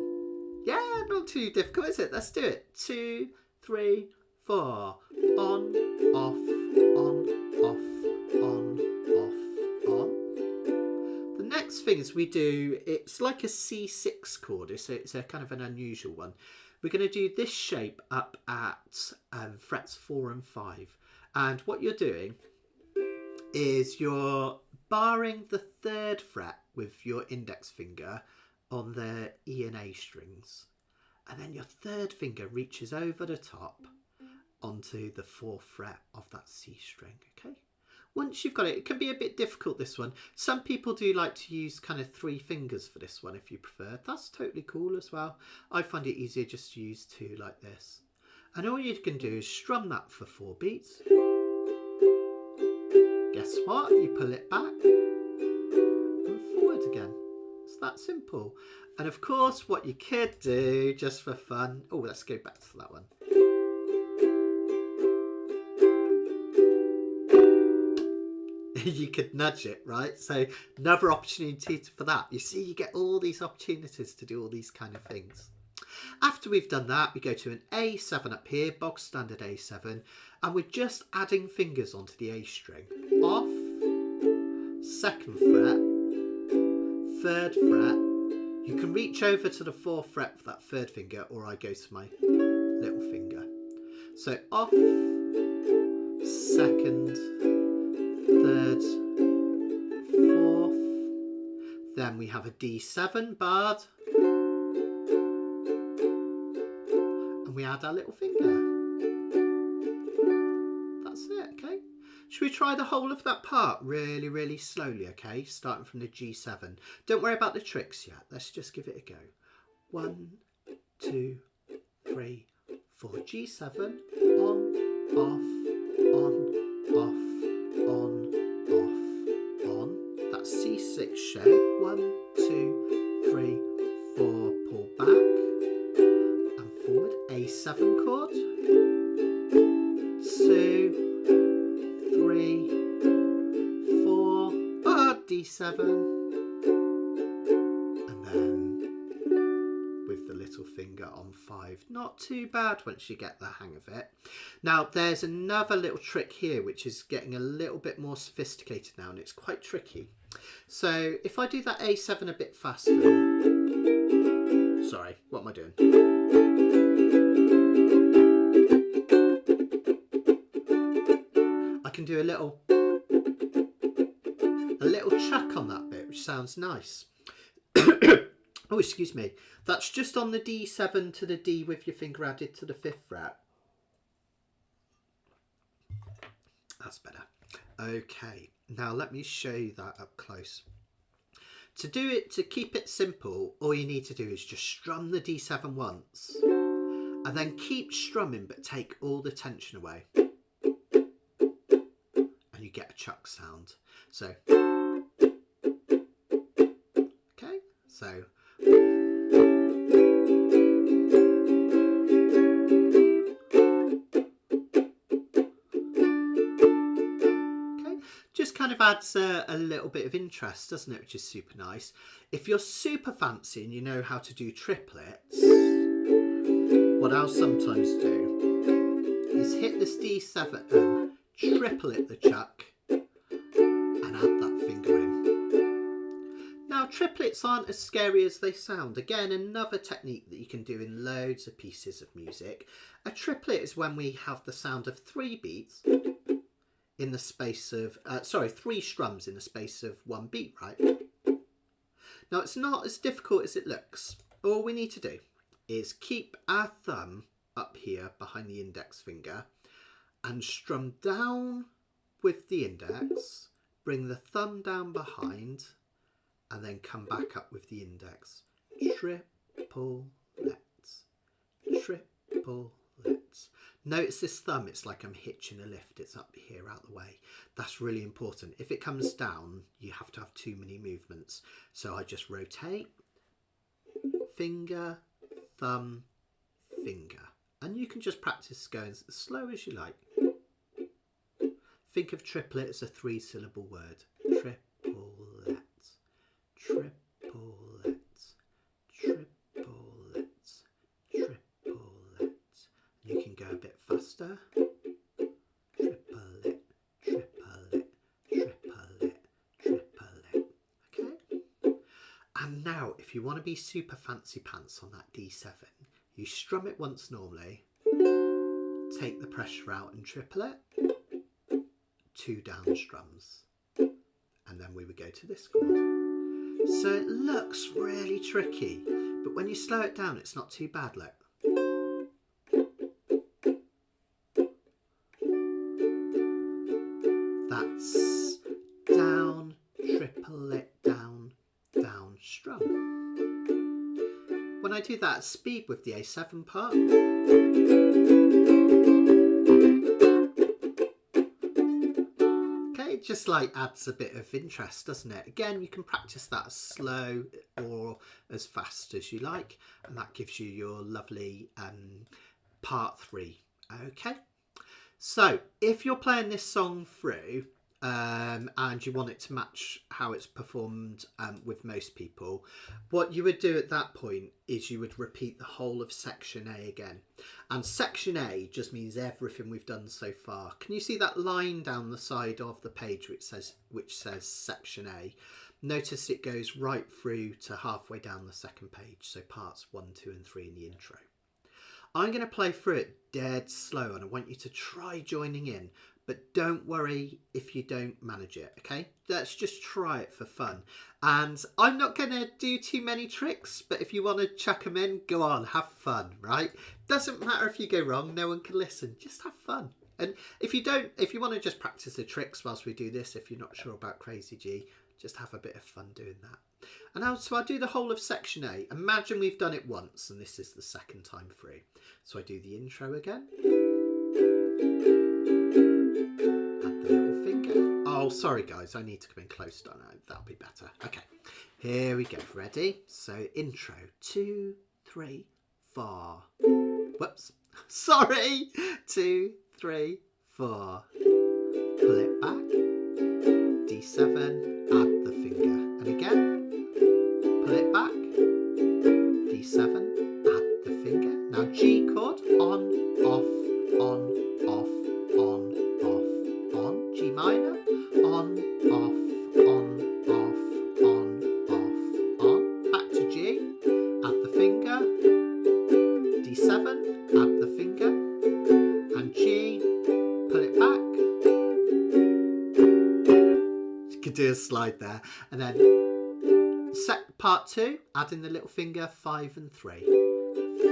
Yeah, not too difficult, is it? Let's do it. 2, 3, 4. On, off, on, off, on, off, on. The next next thing is we do, it's like a C6 chord, so it's a kind of an unusual one. We're going to do this shape up at frets 4 and 5. And what you're doing is you're barring the 3rd fret with your index finger on the E and A strings. And then your 3rd finger reaches over the top onto the 4th fret of that C string, okay? Once you've got it, it can be a bit difficult, this one. Some people do like to use kind of 3 fingers for this one if you prefer. That's totally cool as well. I find it easier just to use 2 like this. And all you can do is strum that for 4 beats. Guess what? You pull it back and forward again. It's that simple. And of course, what you could do just for fun. Oh, let's go back to that one. You could nudge it, right? So another opportunity for that. You see, you get all these opportunities to do all these kind of things. After we've done that, we go to an A7 up here, bog standard A7, and we're just adding fingers onto the A string. Off, 2nd fret, 3rd fret. You can reach over to the 4th fret for that 3rd finger, or I go to my little finger. So off, 2nd, 3rd, 4th. Then we have a D7 barred. And we add our little finger. That's it, okay? Should we try the whole of that part really, really slowly, okay? Starting from the G7. Don't worry about the tricks yet. Let's just give it a go. 1, 2, 3, 4. G7. On, off, on, off, on, off, on. That's C6 shape. 1, 2, 3, 4. Pull back and forward. A7 chord. 2, 3, 4. D7. And then with the little finger on 5. Not too bad once you get the hang of it. Now there's another little trick here which is getting a little bit more sophisticated now, and it's quite tricky. So if I do that A7 a bit faster. Sorry, what am I doing? I can do a little chuck on that bit, which sounds nice. Oh, excuse me. That's just on the D7 to the D with your finger added to the 5th fret. That's better. Okay, now let me show you that up close. To do it, to keep it simple, all you need to do is just strum the D7 once and then keep strumming but take all the tension away. And you get a chuck sound. So, okay, so. Just kind of adds a little bit of interest, doesn't it, which is super nice. If you're super fancy and you know how to do triplets, what I'll sometimes do is hit this D7 and triplet the chuck and add that finger in. Now triplets aren't as scary as they sound. Again, another technique that you can do in loads of pieces of music. A triplet is when we have the sound of 3 beats in the space of, 3 strums in the space of 1 beat, right? Now it's not as difficult as it looks. All we need to do is keep our thumb up here behind the index finger and strum down with the index, bring the thumb down behind and then come back up with the index. Triplets, triplets. Notice this thumb, it's like I'm hitching a lift. It's up here out the way. That's really important. If it comes down, you have to have too many movements. So I just rotate, finger, thumb, finger. And you can just practice going as slow as you like. Think of triplet as a 3-syllable word. Triplets, triplets, triplets, triplets. You can go a bit faster. Triplet, triplet, triplet, triplet. Okay? And now, if you want to be super fancy pants on that D7, you strum it once normally, take the pressure out and triple it, 2 down strums, and then we would go to this chord. So it looks really tricky, but when you slow it down, it's not too bad. Look. That's down, triple it, down, down, strum. When I do that speed with the A7 part, okay, it just like adds a bit of interest, doesn't it? Again, you can practice that as slow or as fast as you like, and that gives you your lovely part 3. Okay. So if you're playing this song through and you want it to match how it's performed with most people, what you would do at that point is you would repeat the whole of section A again. And section A just means everything we've done so far. Can you see that line down the side of the page which says section A? Notice it goes right through to halfway down the second page, so parts 1, 2 and 3 in the intro. I'm going to play through it dead slow, and I want you to try joining in, but don't worry if you don't manage it, okay? Let's just try it for fun. And I'm not going to do too many tricks, but if you want to chuck them in, go on, have fun, right? Doesn't matter if you go wrong, no one can listen, just have fun. And if you want to just practice the tricks whilst we do this, if you're not sure about Crazy G, just have a bit of fun doing that. And now, so I'll do the whole of section A. Imagine we've done it once, and this is the second time through. So I do the intro again. Add the little finger. Oh, sorry guys, I need to come in close. Don't I? That'll be better. Okay, here we go. Ready? So intro, 2, 3, 4. Whoops. Sorry. 2, 3, 4. Pull it back. D7. Add the finger. And again. Pull it back, D7, add the finger. Now G chord, on, off, on, off, on, off, on. G minor, on, off, on, off, on, off, on. Back to G, add the finger, D7, add the finger, and G, pull it back. You could do a slide there, and then part 2, add in the little finger, 5 and 3.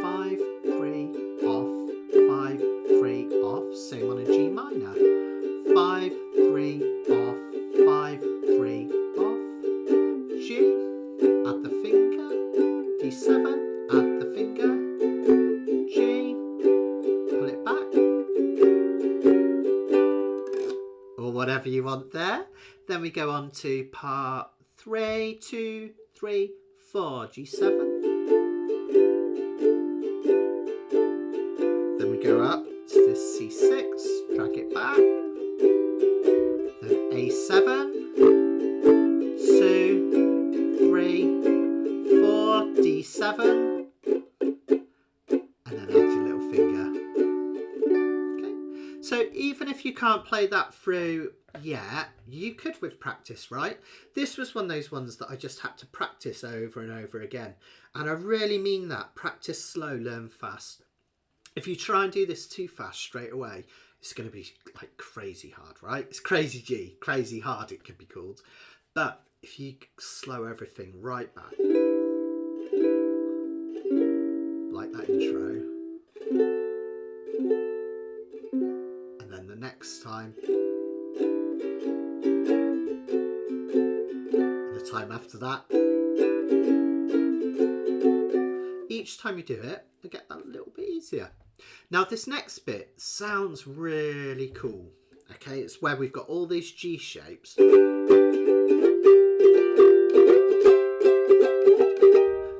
5, 3, off, 5, 3, off. Same on a G minor. 5, 3, off, 5, 3, off. G, add the finger. D7, add the finger. G, pull it back. Or whatever you want there. Then we go on to part 3, 2, 3, 4, G7. Then we go up to this C6, drag it back. Then A7, 2, 3, 4, D7. And then add your little finger. Okay. So even if you can't play that through yet, you could with practice, right? This was one of those ones that I just had to practice over and over again, and I really mean that. Practice slow, learn fast. If you try and do this too fast straight away, it's going to be like crazy hard, right? It's Crazy G, crazy hard it could be called. But if you slow everything right back, like that intro, and then the next time, time after that. Each time you do it, you get that a little bit easier. Now this next bit sounds really cool. Okay, it's where we've got all these G shapes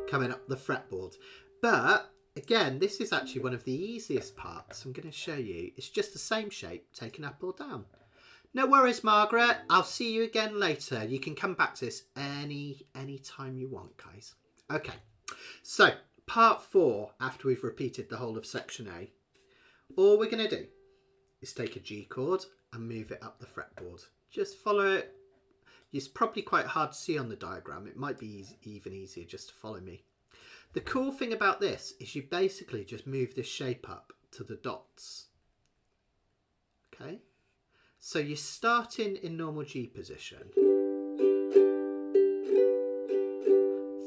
coming up the fretboard. But again, this is actually one of the easiest parts I'm going to show you. It's just the same shape taken up or down. No worries, Margaret. I'll see you again later. You can come back to this any time you want, guys. Okay, so part 4, after we've repeated the whole of section A, all we're going to do is take a G chord and move it up the fretboard. Just follow it. It's probably quite hard to see on the diagram. It might be even easier just to follow me. The cool thing about this is you basically just move this shape up to the dots. Okay, so you're starting in normal G position.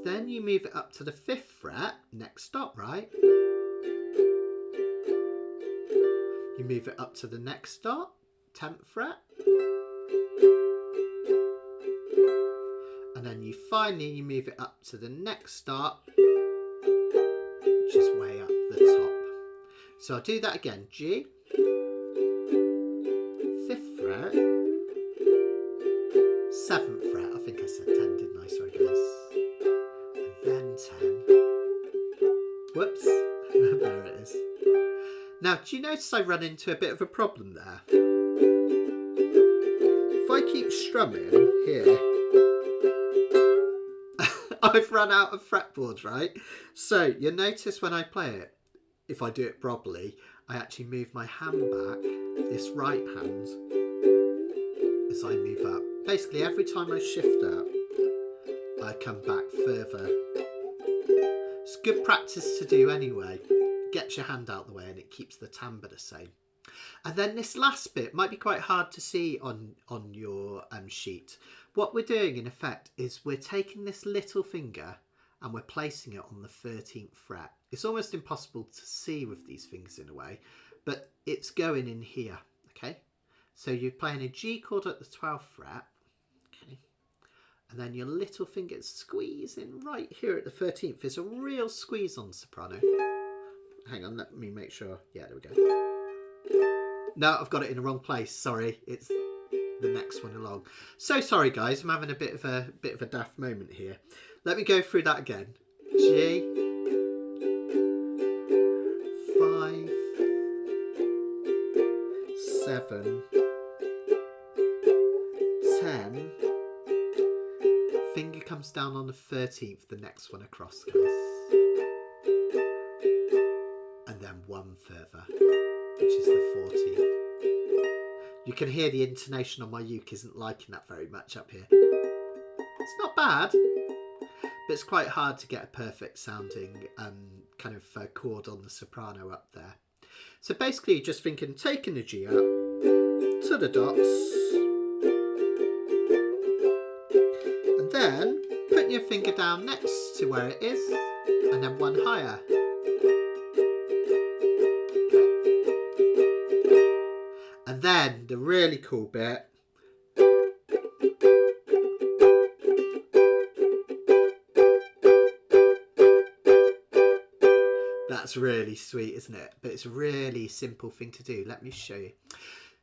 Then you move it up to the 5th fret, next dot, right? You move it up to the next dot, 10th fret. And then you move it up to the next dot, which is way up the top. So I'll do that again. G, 5th fret, 7th fret. I think I said 10, didn't I? Sorry, guys. And then 10. Whoops. There it is. Now, do you notice I run into a bit of a problem there? If I keep strumming here, I've run out of fretboards, right? So you'll notice when I play it, if I do it properly, I actually move my hand back, this right hand, as I move up. Basically, every time I shift up, I come back further. It's good practice to do anyway. Get your hand out the way and it keeps the timbre the same. And then this last bit might be quite hard to see on your sheet. What we're doing in effect is we're taking this little finger and we're placing it on the 13th fret. It's almost impossible to see with these fingers in a way, but it's going in here, okay? So you're playing a G chord at the 12th fret, okay? And then your little finger is squeezing right here at the 13th. There's a real squeeze on soprano. Hang on, let me make sure. Yeah, there we go. No, I've got it in the wrong place. Sorry, it's the next one along. So sorry, guys. I'm having a bit of a daft moment here. Let me go through that again. G, 5, 7, 10. Finger comes down on the 13th, the next one across, guys. And then one further, which is the 14th. You can hear the intonation on my uke isn't liking that very much up here. It's not bad, but it's quite hard to get a perfect sounding kind of chord on the soprano up there. So basically you're just thinking, taking the G up to the dots, and then putting your finger down next to where it is, and then one higher. And then the really cool bit, that's really sweet, isn't it? But it's a really simple thing to do. Let me show you.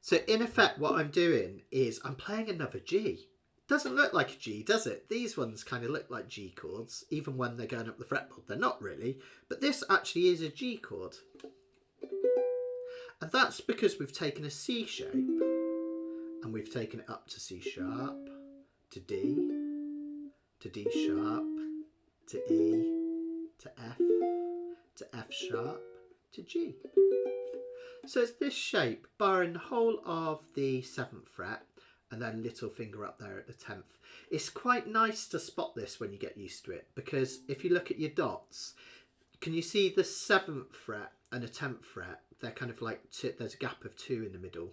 So in effect, what I'm doing is I'm playing another G. Doesn't look like a G, does it? These ones kind of look like G chords, even when they're going up the fretboard. They're not really, but this actually is a G chord. And that's because we've taken a C shape and we've taken it up to C sharp, to D sharp, to E, to F sharp, to G. So it's this shape, barring the whole of the 7th fret and then little finger up there at the 10th. It's quite nice to spot this when you get used to it, because if you look at your dots, can you see the 7th fret and the 10th fret? They're kind of like, there's a gap of 2 in the middle.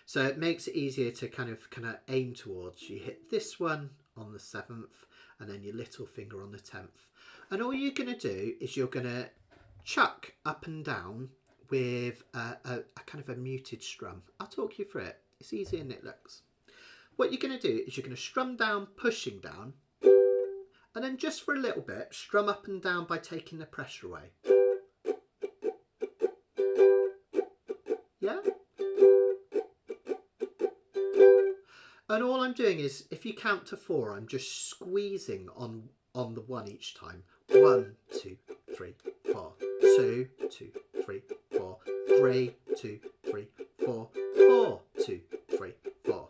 So it makes it easier to kind of aim towards. You hit this one on the 7th and then your little finger on the 10th. And all you're going to do is you're going to chuck up and down with a kind of a muted strum. I'll talk you through it. It's easier than it looks. What you're going to do is you're going to strum down, pushing down, and then just for a little bit, strum up and down by taking the pressure away. Yeah? And all I'm doing is, if you count to 4, I'm just squeezing on the 1 each time. 1, 2, 3, 4. 2, 2, 3, 4. 3, 2, 3, 4. 4, 2, 3, 4.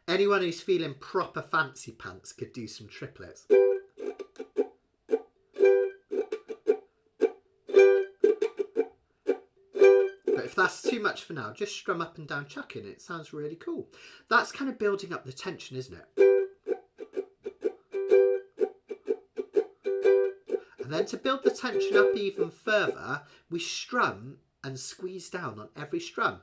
Anyone who's feeling proper fancy pants could do some triplets. If that's too much for now, just strum up and down chucking. It sounds really cool. That's kind of building up the tension, isn't it? And then to build the tension up even further, we strum and squeeze down on every strum.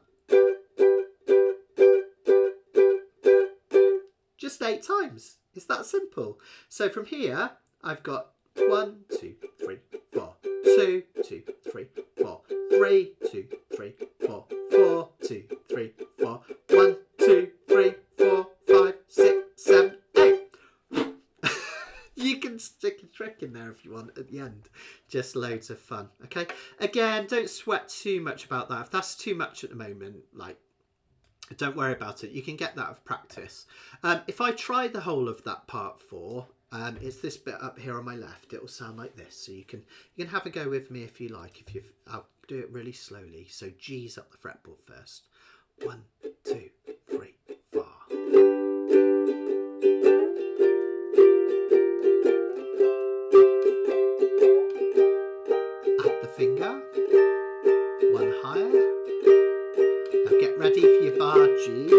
Just 8 times. It's that simple. So from here, I've got 1, 2, 3, 4, 2, 2, 3, 4, 3, 2, 3, 4, 4, 2, 3, 4, 1, 2, 3, 4, 5, 6, 7, 8. You can stick a trick in there if you want at the end. Just loads of fun. Okay. Again, don't sweat too much about that. If that's too much at the moment, like, don't worry about it. You can get that with practice. If I try the whole of that part 4, it's this bit up here on my left. It will sound like this. So you can have a go with me if you like. I'll do it really slowly. So G's up the fretboard first. 1, 2, 3, 4. Up the finger. 1 higher. Now get ready for your bar G's.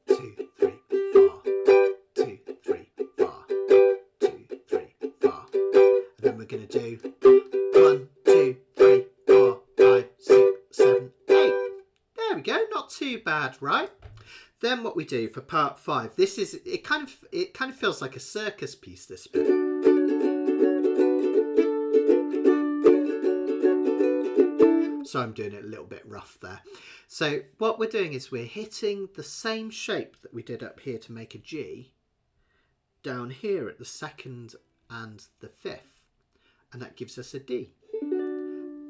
2, 3, 4. 2, 3, 4. 2, 3, 4. And then we're going to do 1, 2, 3, 4, 5, 6, 7, 8. There we go. Not too bad, right? Then what we do for part 5. This is it. Kind of feels like a circus piece. This bit. So I'm doing it a little bit rough there. So what we're doing is we're hitting the same shape that we did up here to make a G down here at the 2nd and the 5th. And that gives us a D.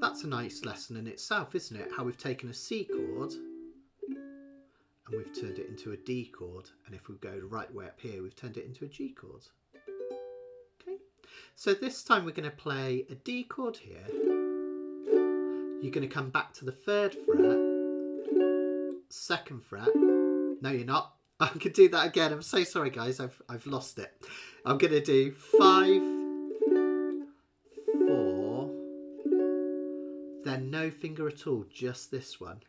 That's a nice lesson in itself, isn't it? How we've taken a C chord and we've turned it into a D chord. And if we go the right way up here, we've turned it into a G chord. Okay. So this time we're going to play a D chord here. You're going to come back to the 3rd fret, 2nd fret. No, you're not. I'm going to do that again. I'm so sorry, guys. I've lost it. I'm going to do 5, 4, then no finger at all, just this one.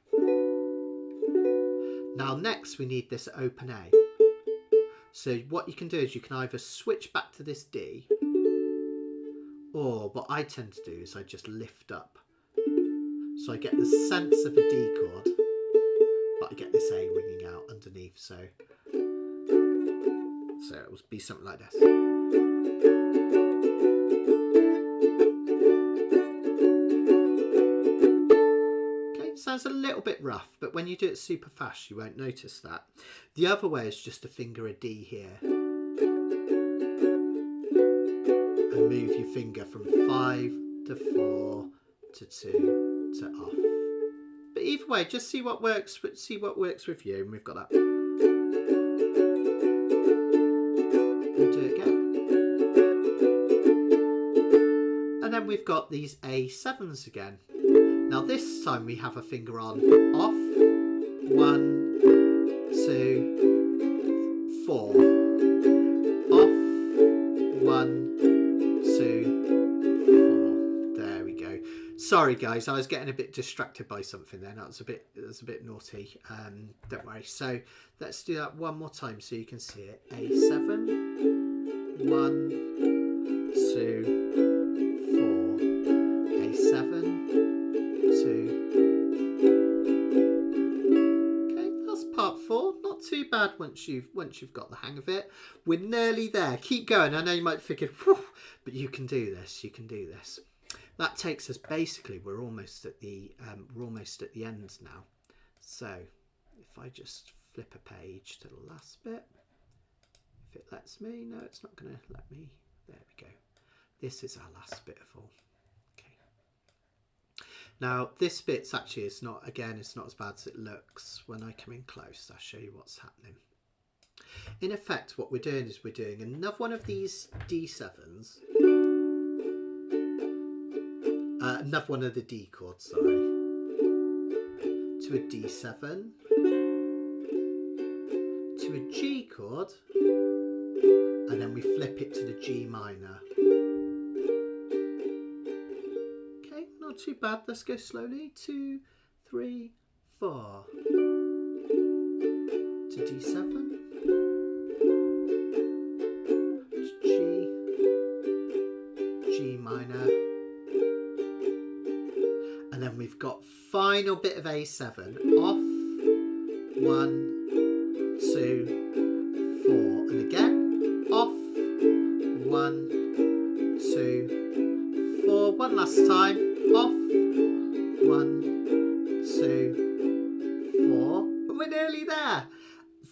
Now next we need this open A. So what you can do is you can either switch back to this D, or what I tend to do is I just lift up. So I get the sense of a D chord, but I get this A ringing out underneath. So it will be something like this. Okay, sounds a little bit rough, but when you do it super fast, you won't notice that. The other way is just to finger a D here and move your finger from 5 to 4 to 2. To off. But either way, just see what works with you. And we've got that. We'll do it again. And then we've got these A7s again. Now this time we have a finger on off. 1, 2, 4. Off. 1, 2, 4. There we go. Sorry guys, I was getting a bit distracted by something then. That was a bit naughty. Don't worry. So let's do that one more time so you can see it. A7, 1, 2, 4. A7, 2. Okay, that's part 4. Not too bad once you've got the hang of it. We're nearly there. Keep going. I know you might be thinking, but you can do this. You can do this. That takes us basically. We're almost at the end now. So if I just flip a page to the last bit, if it lets me. No, it's not going to let me. There we go. This is our last bit of all. Okay. Now this bit's actually it's not as bad as it looks when I come in close. I'll show you what's happening. In effect, what we're doing is we're doing another one of these D7s. Another one of the D chords, sorry, to a D7, to a G chord, and then we flip it to the G minor. Okay, not too bad. Let's go slowly. 2, 3, 4. To D7, to G, final bit of A7. Off, 1, 2, 4. And again, off, 1, 2, 4. One last time. Off, 1, 2, 4. And we're nearly there.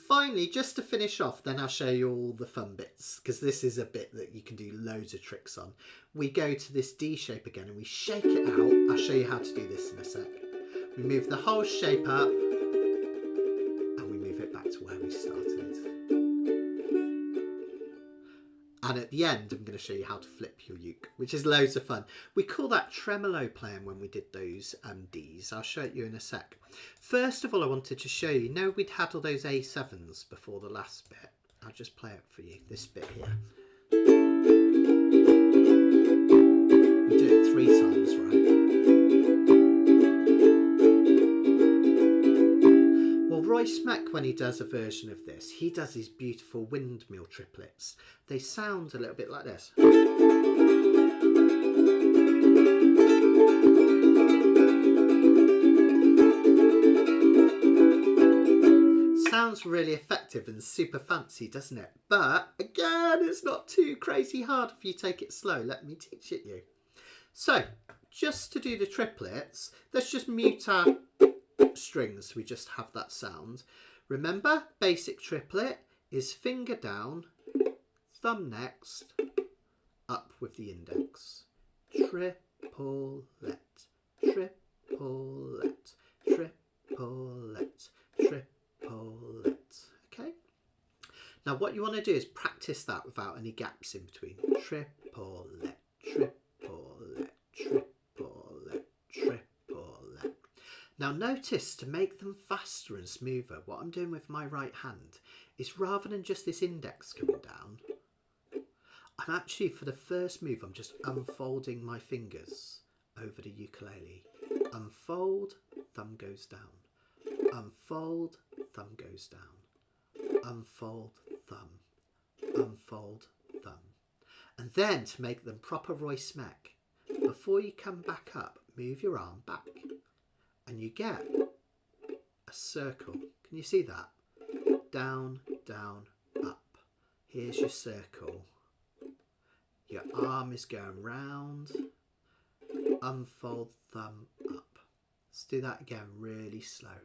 Finally, just to finish off, then I'll show you all the fun bits, because this is a bit that you can do loads of tricks on. We go to this D shape again and we shake it out. I'll show you how to do this in a sec. We move the whole shape up and we move it back to where we started. And at the end, I'm going to show you how to flip your uke, which is loads of fun. We call that tremolo playing when we did those Ds. I'll show it you in a sec. First of all, I wanted to show you, we'd had all those A7s before the last bit. I'll just play it for you, this bit here. We do it 3 times, right? Well, Roy Smeck, when he does a version of this, he does these beautiful windmill triplets. They sound a little bit like this. Sounds really effective and super fancy, doesn't it? But again, it's not too crazy hard if you take it slow. Let me teach it you. So, just to do the triplets, let's just mute our strings. We just have that sound. Remember, basic triplet is finger down, thumb next, up with the index. Triplet, triplet, triplet, triplet. Okay? Now what you want to do is practice that without any gaps in between. Triplet, triplet, triplet, triplet. Now notice, to make them faster and smoother, what I'm doing with my right hand is, rather than just this index coming down, I'm actually, for the first move, I'm just unfolding my fingers over the ukulele. Unfold, thumb goes down. Unfold, thumb goes down. Unfold, thumb. Unfold, thumb. And then, to make them proper Roy Smeck, before you come back up, move your arm back. And you get a circle. Can you see that? Down, down, up. Here's your circle. Your arm is going round. Unfold, thumb, up. Let's do that again really slow.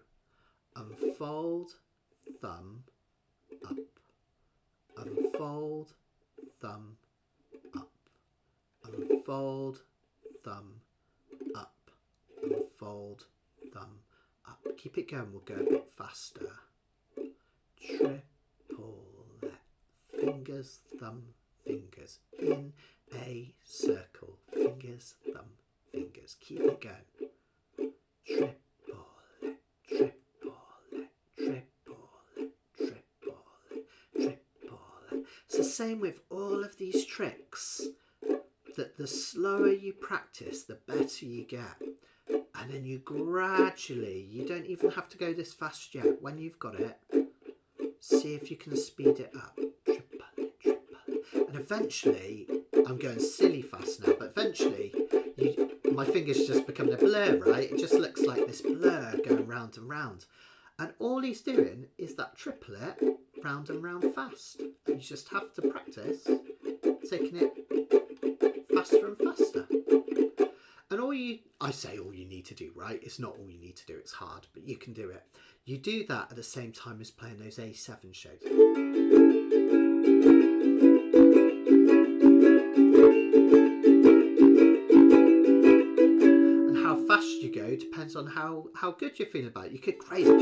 Unfold, thumb, up. Unfold, thumb, up. Unfold, thumb, up. Unfold, thumb, up. Keep it going, we'll go a bit faster. Triplet, fingers, thumb, fingers, in a circle. Fingers, thumb, fingers. Keep it going. Triplet, triplet, triplet, triplet, triplet. It's the same with all of these tricks, that the slower you practice, the better you get. And then you gradually, you don't even have to go this fast yet. When you've got it, see if you can speed it up. Triplet, triplet. And eventually, I'm going silly fast now, but eventually, my fingers just become a blur, right? It just looks like this blur going round and round. And all he's doing is that triplet round and round fast. And you just have to practice taking it faster and faster. And all you need to do, right? It's not all you need to do, it's hard, but you can do it. You do that at the same time as playing those A7 shapes. And how fast you go depends on how good you're feeling about it. You could crazy. You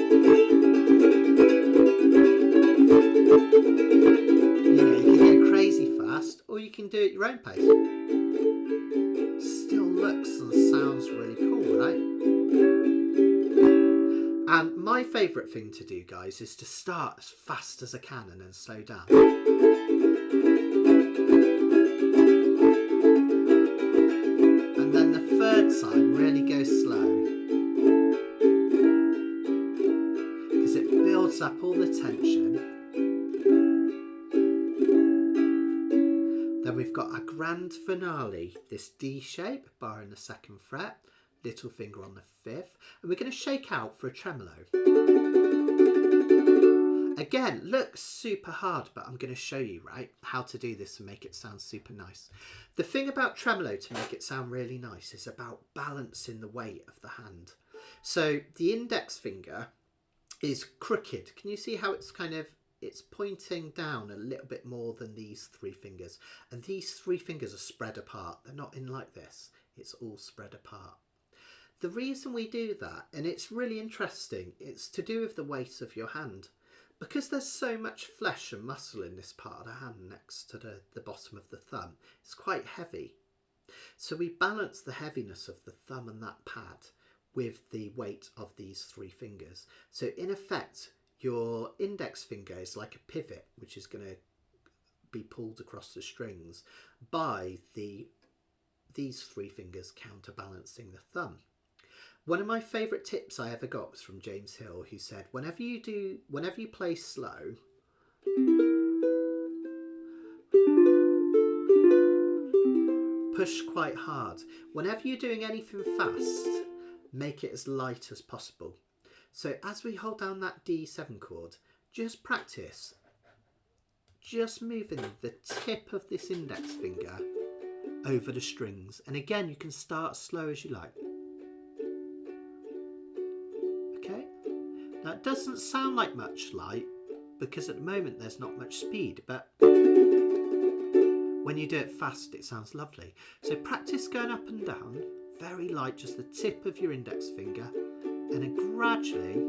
can go crazy fast, or you can do it at your own pace. Still looks and sounds really cool, right? And my favourite thing to do, guys, is to start as fast as I can and then slow down. And then the third time, really go slow. Because it builds up all the tension. Then we've got our grand finale, this D shape, barring the second fret. little finger on the 5th, and we're going to shake out for a tremolo. Again, looks super hard, but I'm going to show you, right, how to do this and make it sound super nice. The thing about tremolo to make it sound really nice is about balancing the weight of the hand. So the index finger is crooked. Can you see how it's it's pointing down a little bit more than these 3 fingers? And these 3 fingers are spread apart. They're not in like this. It's all spread apart. The reason we do that, and it's really interesting, it's to do with the weight of your hand. Because there's so much flesh and muscle in this part of the hand next to the bottom of the thumb, it's quite heavy. So we balance the heaviness of the thumb and that pad with the weight of these 3 fingers. So in effect, your index finger is like a pivot, which is going to be pulled across the strings by these 3 fingers counterbalancing the thumb. One of my favourite tips I ever got was from James Hill, who said, whenever you play slow, push quite hard. Whenever you're doing anything fast, make it as light as possible. So as we hold down that D7 chord, just practice just moving the tip of this index finger over the strings. And again, you can start slow as you like. Okay? Now it doesn't sound like much light because at the moment there's not much speed, but when you do it fast, it sounds lovely. So practice going up and down, very light, just the tip of your index finger, and then gradually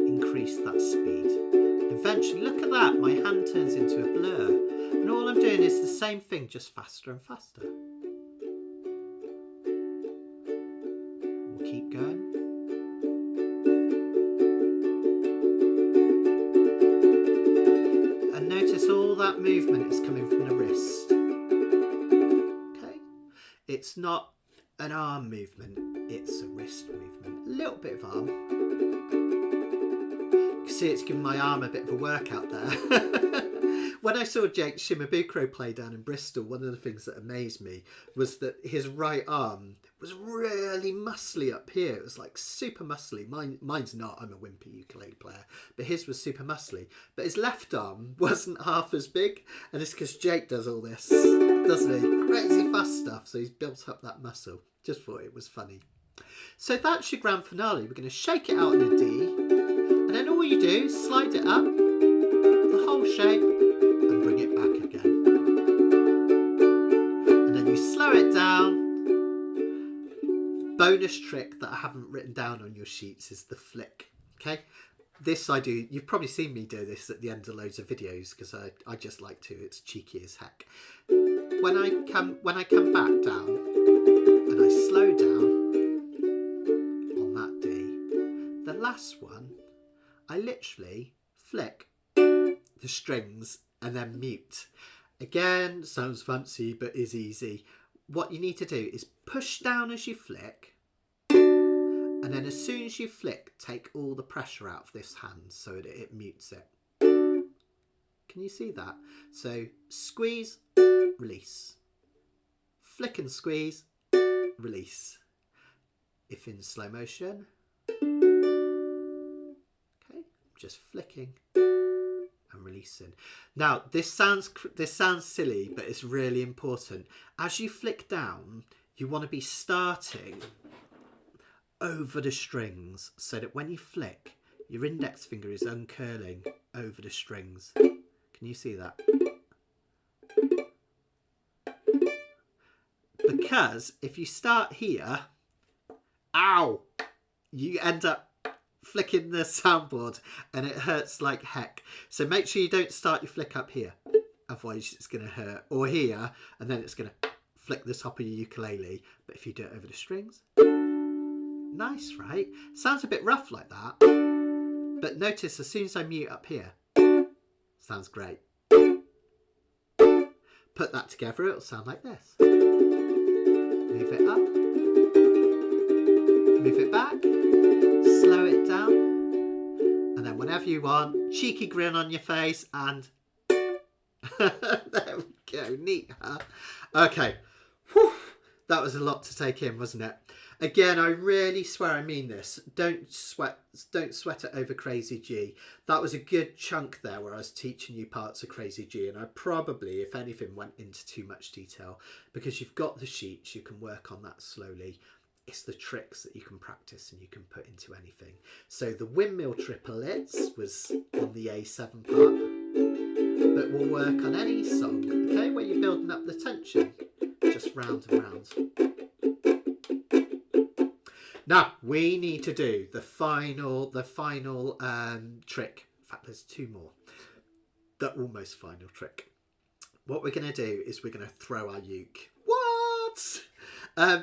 increase that speed. Eventually, look at that, my hand turns into a blur. And all I'm doing is the same thing, just faster and faster. We'll keep going. And notice all that movement is coming from the wrist. Okay? It's not an arm movement, it's a wrist movement. A little bit of arm. You can see it's giving my arm a bit of a workout there. When I saw Jake Shimabukuro play down in Bristol, one of the things that amazed me was that his right arm was really muscly up here. It was like super muscly. Mine's not, I'm a wimpy ukulele player, but his was super muscly. But his left arm wasn't half as big, and it's because Jake does all this, doesn't he? Crazy fast stuff, so he's built up that muscle. Just thought it was funny. So that's your grand finale. We're going to shake it out in a D, and then all you do is slide it up, the whole shape, and bring it back again. And then you slow it down. Bonus trick that I haven't written down on your sheets is the flick. Okay, this I do. You've probably seen me do this at the end of loads of videos because I just like to. It's cheeky as heck. When I come back down and I slow down on that D, the last one, I literally flick the strings and then mute. Again, sounds fancy but is easy. What you need to do is push down as you flick, and then as soon as you flick, take all the pressure out of this hand so that it mutes it. Can you see that? So squeeze, release. Flick and squeeze, release. If in slow motion, okay, just flicking and releasing. Now this sounds silly, but it's really important. As you flick down, you want to be starting over the strings so that when you flick, your index finger is uncurling over the strings. Can you see that? Because if you start here, ow, you end up flicking the soundboard and it hurts like heck. So make sure you don't start your flick up here, otherwise it's going to hurt. Or here, and then it's going to flick the top of your ukulele. But if you do it over the strings, nice, right? Sounds a bit rough like that. But notice as soon as I mute up here, sounds great. Put that together, it'll sound like this. Move it up, move it back, slow it down, and then whenever you want, cheeky grin on your face, and there we go, neat, huh? Okay, whew. That was a lot to take in, wasn't it? Again, I really swear I mean this. Don't sweat it over Crazy G. That was a good chunk there where I was teaching you parts of Crazy G, and I probably, if anything, went into too much detail because you've got the sheets, you can work on that slowly. It's the tricks that you can practice and you can put into anything. So the windmill triplets was on the A7 part, but will work on any song, okay, where you're building up the tension, just round and round. Now we need to do the final trick. In fact, there's two more. The almost final trick. What we're going to do is we're going to throw our uke. What?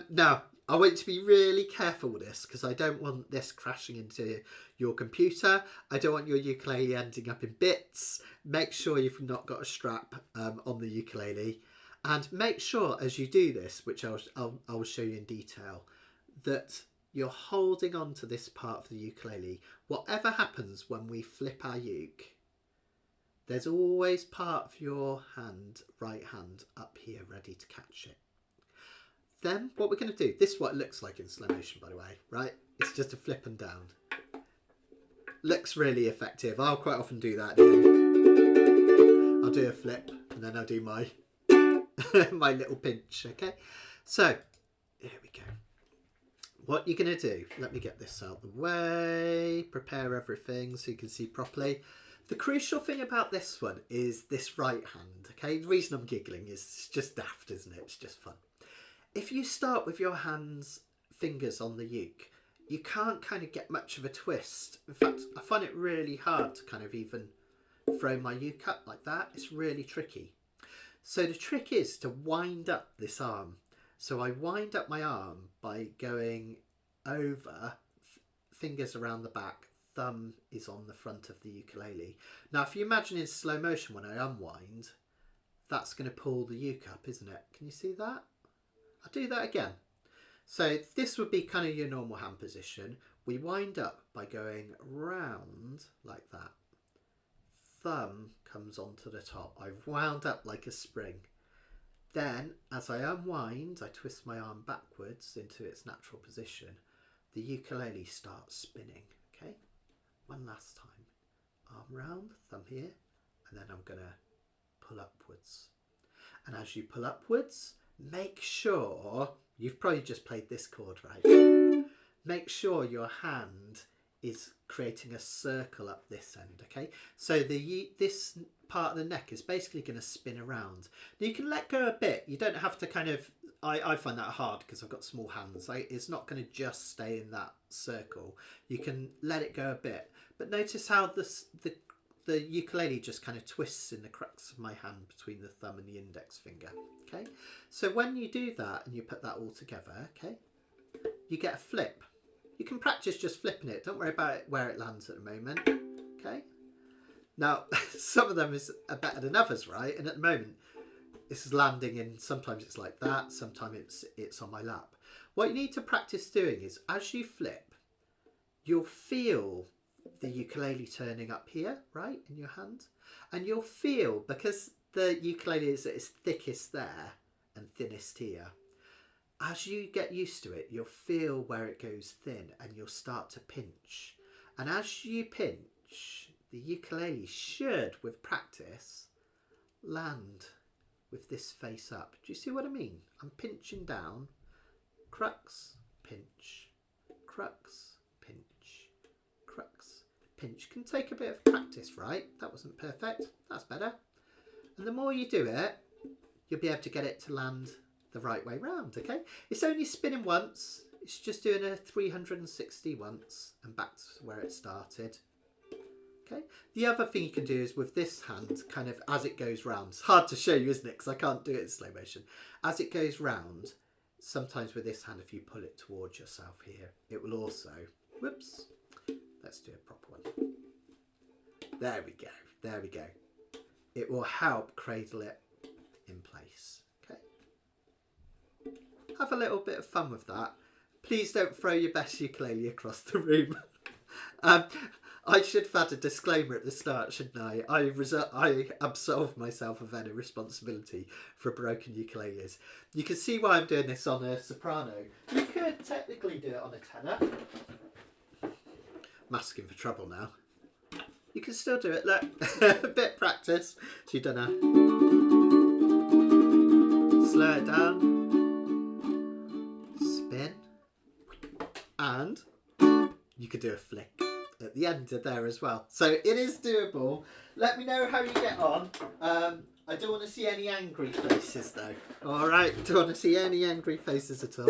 Now, I want you to be really careful with this because I don't want this crashing into your computer. I don't want your ukulele ending up in bits. Make sure you've not got a strap on the ukulele. And make sure as you do this, which I'll show you in detail, that you're holding on to this part of the ukulele. Whatever happens when we flip our uke, there's always part of your hand, right hand, up here ready to catch it. Then what we're going to do, this is what it looks like in slow motion, by the way, right? It's just a flip and down. Looks really effective. I'll quite often do that at the end. I'll do a flip and then I'll do my my little pinch, okay? So, here we go. What you're going to do, let me get this out of the way, prepare everything so you can see properly. The crucial thing about this one is this right hand, okay? The reason I'm giggling is it's just daft, isn't it? It's just fun. If you start with your fingers on the uke, you can't kind of get much of a twist. In fact, I find it really hard to kind of even throw my uke up like that. It's really tricky. So the trick is to wind up this arm. So I wind up my arm by going over, fingers around the back, thumb is on the front of the ukulele. Now, if you imagine in slow motion when I unwind, that's going to pull the uke up, isn't it? Can you see that? I'll do that again. So this would be kind of your normal hand position. We wind up by going round like that. Thumb comes onto the top. I've wound up like a spring. Then, as I unwind, I twist my arm backwards into its natural position. The ukulele starts spinning, okay? One last time. Arm round, thumb here, and then I'm going to pull upwards. And as you pull upwards, make sure, you've probably just played this chord, right? Make sure your hand is creating a circle up this end, okay? So this part of the neck is basically going to spin around. Now you can let go a bit. You don't have to kind of, I find that hard because I've got small hands. It's not going to just stay in that circle. You can let it go a bit. But notice how the ukulele just kind of twists in the cracks of my hand between the thumb and the index finger, okay? So when you do that and you put that all together, okay, you get a flip. You can practice just flipping it. Don't worry about it where it lands at the moment, okay? Now, some of them are better than others, right? And at the moment, this is landing in, sometimes it's like that, sometimes it's on my lap. What you need to practice doing is, as you flip, you'll feel the ukulele turning up here, right, in your hand. And you'll feel, because the ukulele is at its thickest there and thinnest here, as you get used to it, you'll feel where it goes thin and you'll start to pinch. And as you pinch, the ukulele should, with practice, land with this face up. Do you see what I mean? I'm pinching down, crux, pinch, crux, pinch, crux, pinch. Can take a bit of practice, right? That wasn't perfect. That's better. And the more you do it, you'll be able to get it to land the right way round, okay? It's only spinning once. It's just doing a 360 once and back to where it started. Okay. The other thing you can do is with this hand, kind of as it goes round. It's hard to show you, isn't it? Because I can't do it in slow motion. As it goes round, sometimes with this hand, if you pull it towards yourself here, it will also, whoops, let's do a proper one. There we go. There we go. It will help cradle it in place. Okay. Have a little bit of fun with that. Please don't throw your best ukulele across the room. I should have had a disclaimer at the start, shouldn't I? I absolve myself of any responsibility for broken ukuleles. You can see why I'm doing this on a soprano. You could technically do it on a tenor. I'm asking for trouble now. You can still do it, look. A bit of practice. So you've done a... Slow it down. Spin. And you could do a flick at the end of there as well. So it is doable. Let me know how you get on. I don't want to see any angry faces though. Alright, don't want to see any angry faces at all.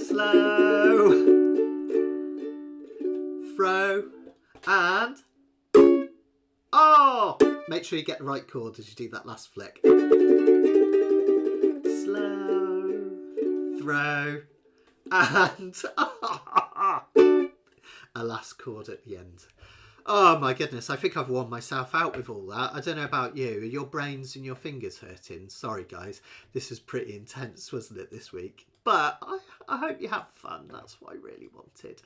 Slow. Throw. And... Oh! Make sure you get the right chord as you do that last flick. Slow. Throw. And a last chord at the end. Oh my goodness, I think I've worn myself out with all that. I don't know about you. Are your brains and your fingers hurting? Sorry guys, this was pretty intense, wasn't it, this week? But I hope you have fun. That's what I really wanted.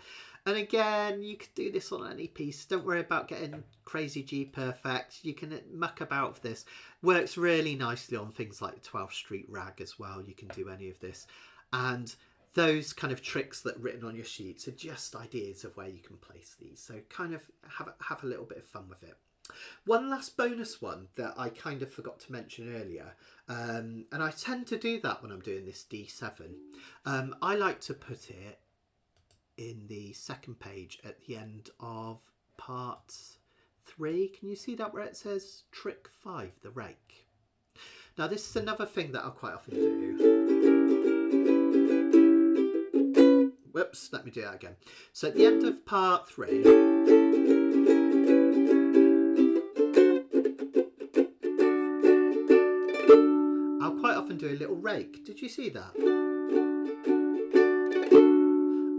And again, you could do this on any piece. Don't worry about getting crazy G perfect. You can muck about with this. Works really nicely on things like the 12th Street Rag as well. You can do any of this. And those kind of tricks that are written on your sheets are just ideas of where you can place these. So kind of have a little bit of fun with it. One last bonus one that I kind of forgot to mention earlier, and I tend to do that when I'm doing this D7. I like to put it in the second page at the end of part 3. Can you see that where it says trick 5, the rake? Now this is another thing that I'll quite often do. Whoops, let me do that again. So at the end of part 3, I'll quite often do a little rake. Did you see that?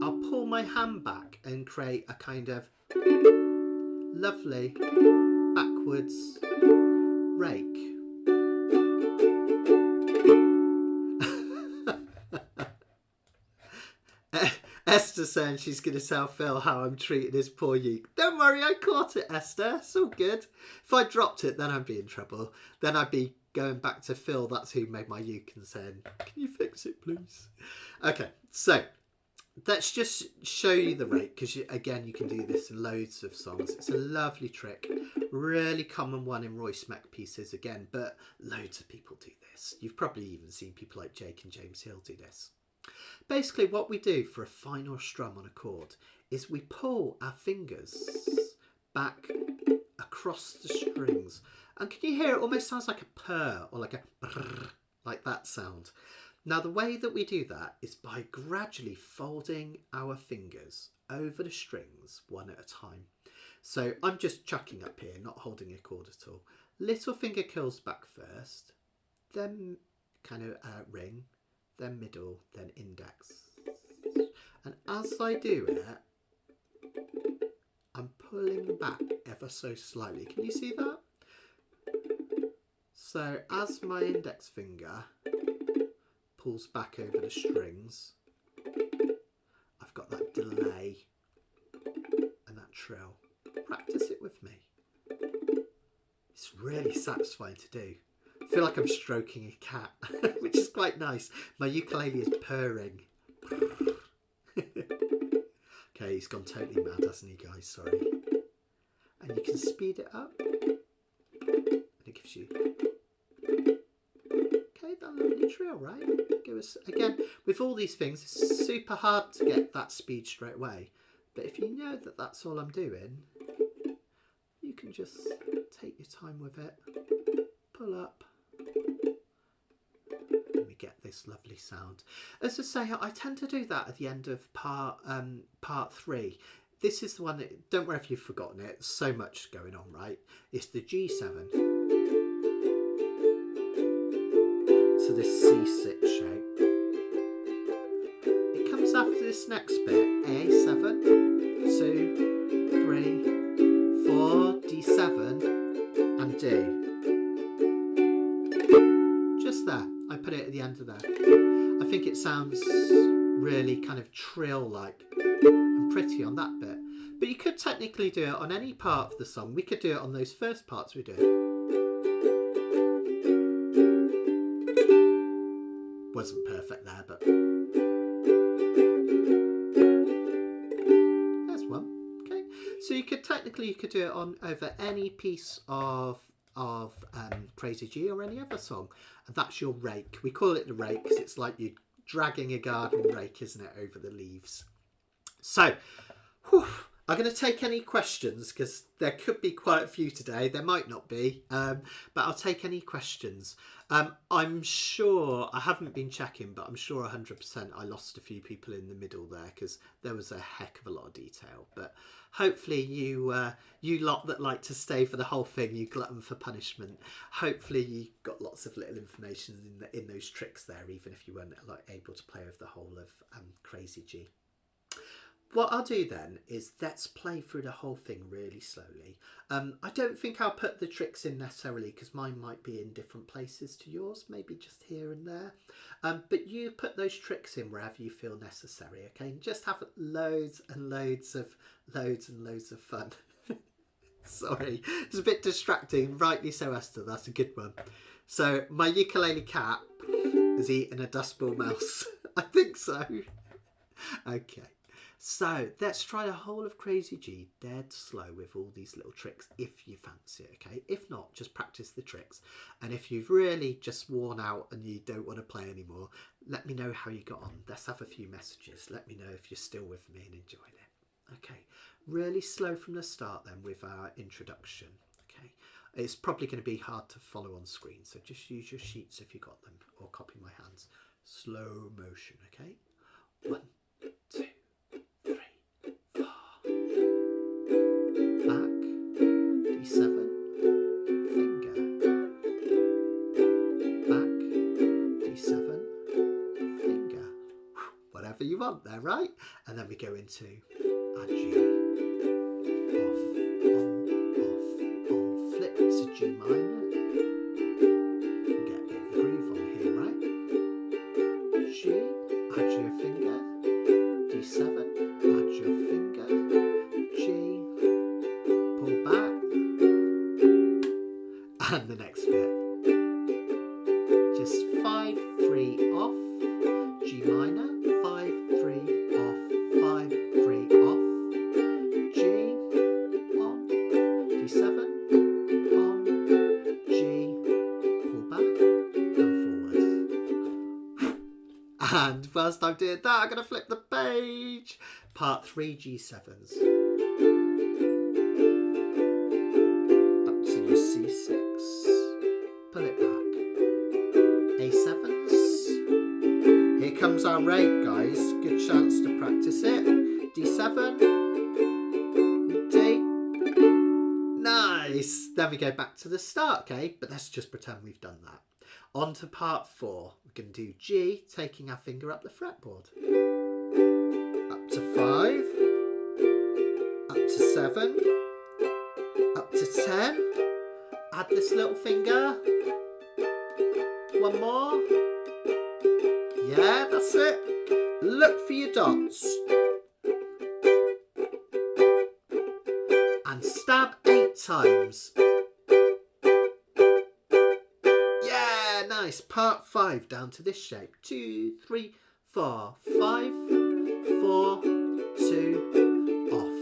I'll pull my hand back and create a kind of lovely backwards rake. Esther's saying she's going to tell Phil how I'm treating his poor uke. Don't worry, I caught it, Esther. It's all good. If I dropped it, then I'd be in trouble. Then I'd be going back to Phil, that's who made my uke, and saying, can you fix it, please? Okay, so let's just show you the rake, because again, you can do this in loads of songs. It's a lovely trick. Really common one in Roy Smeck pieces again, but loads of people do this. You've probably even seen people like Jake and James Hill do this. Basically, what we do for a final strum on a chord is we pull our fingers back across the strings. And can you hear it almost sounds like a purr or like a brrr, like that sound. Now, the way that we do that is by gradually folding our fingers over the strings one at a time. So I'm just chucking up here, not holding a chord at all. Little finger curls back first, then kind of ring, then middle, then index. And as I do it, I'm pulling back ever so slightly. Can you see that? So as my index finger pulls back over the strings, I've got that delay and that trill. Practice it with me. It's really satisfying to do. I feel like I'm stroking a cat, which is quite nice. My ukulele is purring. Okay, he's gone totally mad, hasn't he, guys? Sorry. And you can speed it up. And it gives you... Okay, that lovely trill, right? Give us... Again, with all these things, it's super hard to get that speed straight away. But if you know that that's all I'm doing, you can just take your time with it. Pull up. And we get this lovely sound. As I say, I tend to do that at the end of part 3. This is the one that, don't worry if you've forgotten it, so much going on, right? It's the G7. So this C6 shape. It comes after this next bit. A7, 2, 3, 4, D7, and D. Just there. I put it at the end of there. I think it sounds really kind of trill-like and pretty on that bit. But you could technically do it on any part of the song. We could do it on those first parts we did. Wasn't perfect there, but there's one. Okay, so you could technically do it on over any piece of Crazy G or any other song, and that's your rake. We call it the rake because it's like you're dragging a garden rake, isn't it, over the leaves. So, I'm going to take any questions because there could be quite a few today. There might not be, but I'll take any questions. I'm sure, I haven't been checking, but I'm sure 100% I lost a few people in the middle there because there was a heck of a lot of detail. But hopefully you lot that like to stay for the whole thing, you glutton for punishment, hopefully you got lots of little information in those tricks there, even if you weren't like able to play over the whole of Crazy G. What I'll do then is let's play through the whole thing really slowly. I don't think I'll put the tricks in necessarily because mine might be in different places to yours, maybe just here and there. But you put those tricks in wherever you feel necessary, okay? And just have loads and loads of fun. Sorry, it's a bit distracting. Rightly so, Esther, that's a good one. So my ukulele cat is eating a dustball mouse. I think so. Okay. So let's try the whole of Crazy G dead slow with all these little tricks if you fancy it, okay? If not, just practice the tricks. And if you've really just worn out and you don't want to play anymore, let me know how you got on. Let's have a few messages. Let me know if you're still with me and enjoying it. Okay, really slow from the start then with our introduction, okay? It's probably going to be hard to follow on screen, so just use your sheets if you got them, or copy my hands. Slow motion, okay? 1, 2, 3, 4. Back, D7, finger. Back, D7, finger. Whatever you want there, right? And then we go into our G. Off, on, flip to G minor. Get a bit of a groove on here, right? G, add your finger. D7, add your finger. G, pull back. And the next bit. Just 5, 3 off. G minor. 5, 3 off. 5, 3 off. G, on. D7, on. G, pull back and forwards. And whilst I'm doing that, I'm going to flip the page. Part 3 G7s. Up to your C6. Pull it back. A7s. Here comes our rake, guys. Good chance to practice it. D7. D. Nice. Then we go back to the start, okay? But let's just pretend we've done that. On to part 4. We're going to do G, taking our finger up the fretboard. Up to 5. Up to 7. Up to 10. Add this little finger. One more. Yeah, that's it. Look for your dots. And stab 8 times. Yeah, nice. Part 5 down to this shape. 2, 3, 4, 5, 4, 2, off.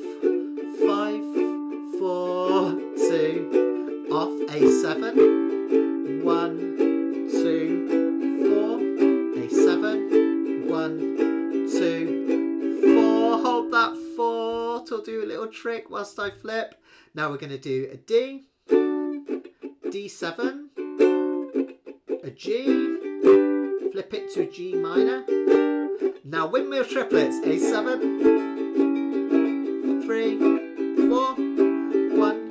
5, 4, 2, off. A7. 1, 2, 4. A7. 1, 2, 4. Hold that 4 to do a little trick whilst I flip. Now we're going to do a D. D7. A G. Flip it to a G minor. Now windmill triplets. A7. 3, 4. 1,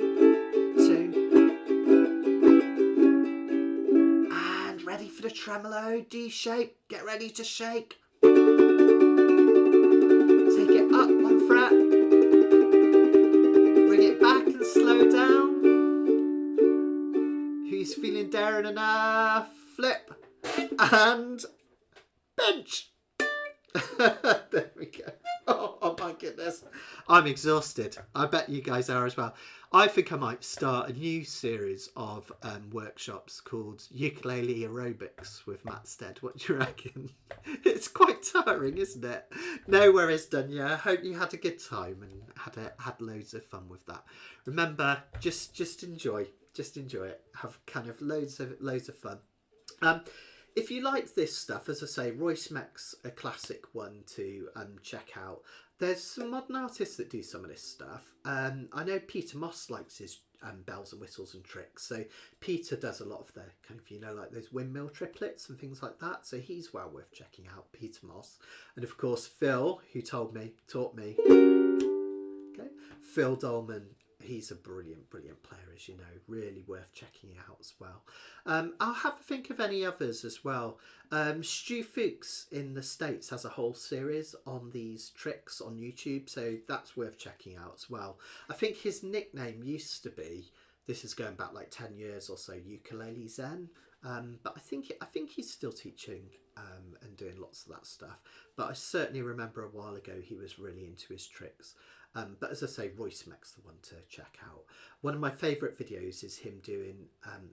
2. And ready for the tremolo. D shape. Get ready to shake. Take it up 1 fret. Bring it back and slow down. Who's feeling daring enough? Flip and pinch. There we go. Oh my goodness. I'm exhausted. I bet you guys are as well. I think I might start a new series of workshops called Ukulele Aerobics with Matt Stead. What do you reckon? It's quite tiring, isn't it? No worries, Dunya. Hope you had a good time and had loads of fun with that. Remember, just enjoy. Just enjoy it. Have kind of loads of fun. If you like this stuff, as I say, Royce Meck's a classic one to check out. There's some modern artists that do some of this stuff. I know Peter Moss likes his bells and whistles and tricks. So Peter does a lot of the kind of, like those windmill triplets and things like that. So he's well worth checking out, Peter Moss. And of course, Phil, who taught me. Okay, Phil Dolman. He's a brilliant player, as you know. Really worth checking out as well. I'll have to think of any others as well. Stu Fuchs in the States has a whole series on these tricks on YouTube, so that's worth checking out as well. I think his nickname used to be, this is going back like 10 years or so, Ukulele Zen. But I think he's still teaching and doing lots of that stuff. But I certainly remember a while ago he was really into his tricks. But as I say, Royce Meck's the one to check out. One of my favourite videos is him doing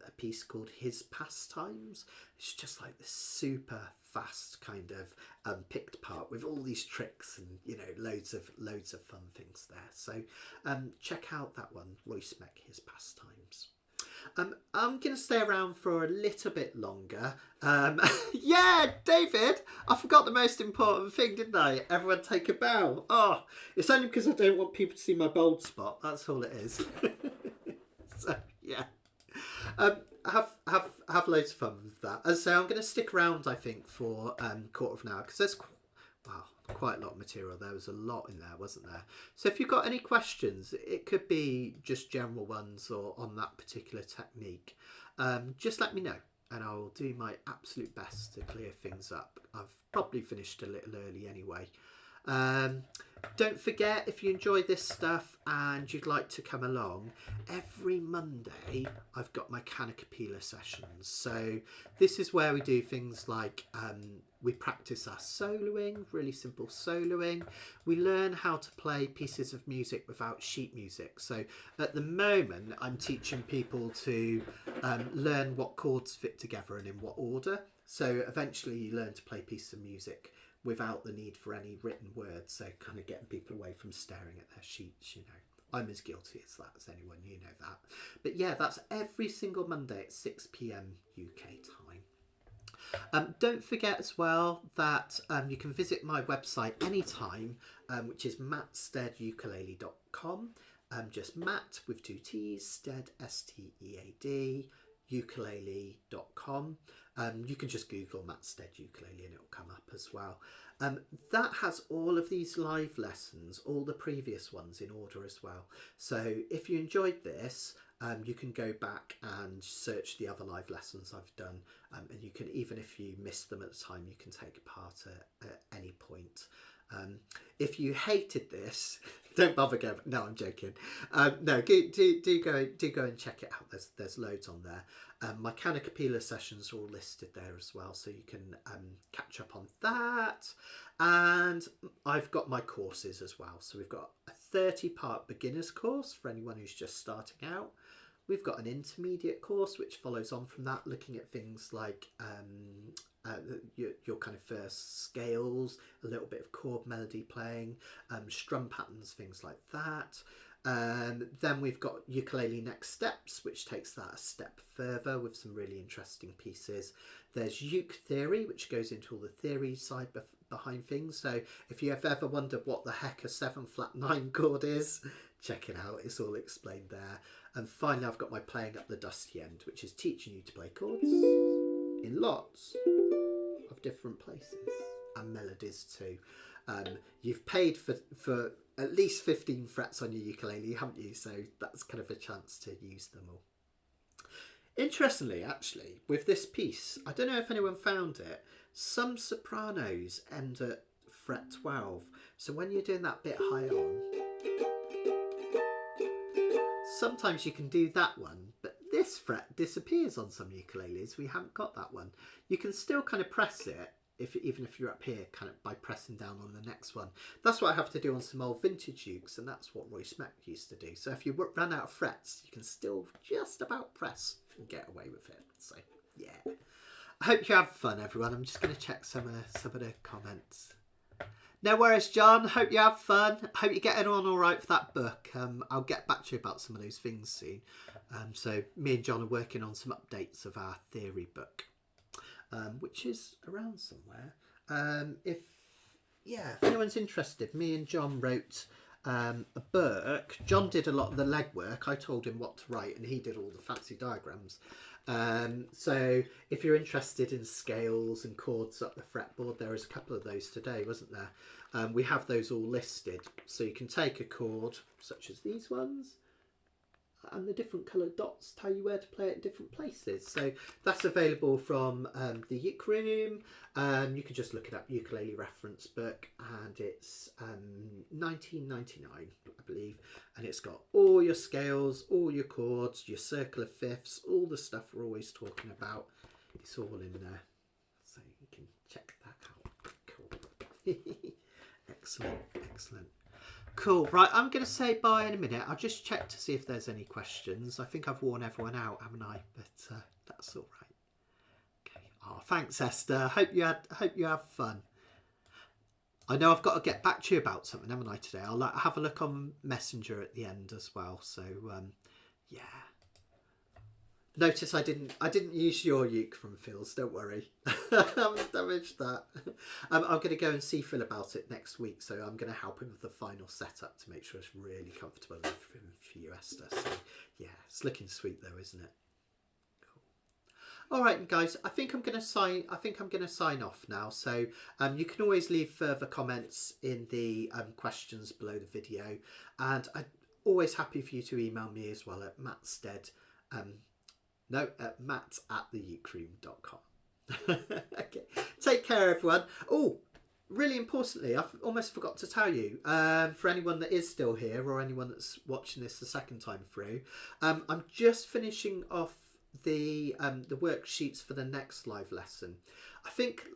a piece called His Pastimes. It's just like this super fast kind of picked part with all these tricks and loads of fun things there. So check out that one, Royce Meck, His Pastimes. I'm going to stay around for a little bit longer. Yeah, David, I forgot the most important thing, didn't I? Everyone take a bow. Oh, it's only because I don't want people to see my bald spot. That's all it is. So, yeah. Have loads of fun with that. As I say, I'm going to stick around, I think, for quarter of an hour because there's quite a lot of material. There was a lot in there, wasn't there? So if you've got any questions, it could be just general ones or on that particular technique, just let me know and I'll do my absolute best to clear things up. I've probably finished a little early anyway. Don't forget, if you enjoy this stuff and you'd like to come along, every Monday I've got my Canacapilla sessions. So this is where we do things like we practice our soloing, really simple soloing. We learn how to play pieces of music without sheet music. So at the moment I'm teaching people to learn what chords fit together and in what order. So eventually you learn to play pieces of music without the need for any written words, so kind of getting people away from staring at their sheets, I'm as guilty as that as anyone, that. But yeah, that's every single Monday at 6 p.m. UK time. Don't forget as well that you can visit my website anytime, which is mattsteadukulele.com. Just Matt with 2 T's, Stead, S-T-E-A-D, ukulele.com. You can just Google Matt Stead ukulele and it'll come up as well. That has all of these live lessons, all the previous ones in order as well. So if you enjoyed this, you can go back and search the other live lessons I've done, and you can, even if you missed them at the time, you can take part at any point. If you hated this, don't bother going. No, I'm joking. No, do go and check it out. There's loads on there. My Canacapilla sessions are all listed there as well, so you can catch up on that. And I've got my courses as well. So we've got a 30-part beginners course for anyone who's just starting out. We've got an intermediate course which follows on from that, looking at things like your kind of first scales, a little bit of chord melody playing, strum patterns, things like that. Then we've got Ukulele Next Steps, which takes that a step further with some really interesting pieces. There's Uke Theory, which goes into all the theory side behind things. So if you have ever wondered what the heck a 7-flat-9 chord is, check it out. It's all explained there. And finally, I've got my Playing Up the Dusty End, which is teaching you to play chords in lots of different places and melodies too. You've paid for at least 15 frets on your ukulele, haven't you? So that's kind of a chance to use them all. Interestingly, actually, with this piece, I don't know if anyone found it, some sopranos end at fret 12. So when you're doing that bit high on, sometimes you can do that one, but this fret disappears on some ukuleles. We haven't got that one. You can still kind of press it even if you're up here, kind of by pressing down on the next one. That's what I have to do on some old vintage ukes, and that's what Roy Smack used to do. So if you run out of frets, you can still just about press and get away with it. So yeah, I hope you have fun, everyone. I'm just going to check some of the comments. No worries, John. Hope you have fun. Hope you're getting on all right for that book. I'll get back to you about some of those things soon. So me and John are working on some updates of our theory book, which is around somewhere. If anyone's interested, me and John wrote a book. John did a lot of the legwork. I told him what to write, and he did all the fancy diagrams. So if you're interested in scales and chords up the fretboard, there is a couple of those today, wasn't there? We have those all listed, so you can take a chord such as these ones, and the different coloured dots tell you where to play it in different places. So that's available from the Uke Room. You can just look it up, Ukulele Reference Book, and it's $19.99, I believe. And it's got all your scales, all your chords, your circle of fifths, all the stuff we're always talking about. It's all in there, so you can check that out. Cool. Excellent, excellent. Cool. Right, I'm going to say bye in a minute. I'll just check to see if there's any questions. I think I've worn everyone out, haven't I? But that's all right. Okay. Oh, thanks, Esther. Hope you have fun. I know I've got to get back to you about something, haven't I, today? I'll have a look on Messenger at the end as well. So, yeah. Notice I didn't use your uke from Phil's, don't worry. I haven't damaged that. I'm going to go and see Phil about it next week, so I'm going to help him with the final setup to make sure it's really comfortable for you, Esther. So yeah, it's looking sweet though, isn't it? Cool. All right, guys, I think I'm going to sign off now. So you can always leave further comments in the questions below the video, and I'm always happy for you to email me as well at Matt Stead. Matt@theukeroom.com. Okay, take care, everyone. Oh, really importantly, I almost forgot to tell you, for anyone that is still here or anyone that's watching this the second time through, I'm just finishing off the worksheets for the next live lesson. I think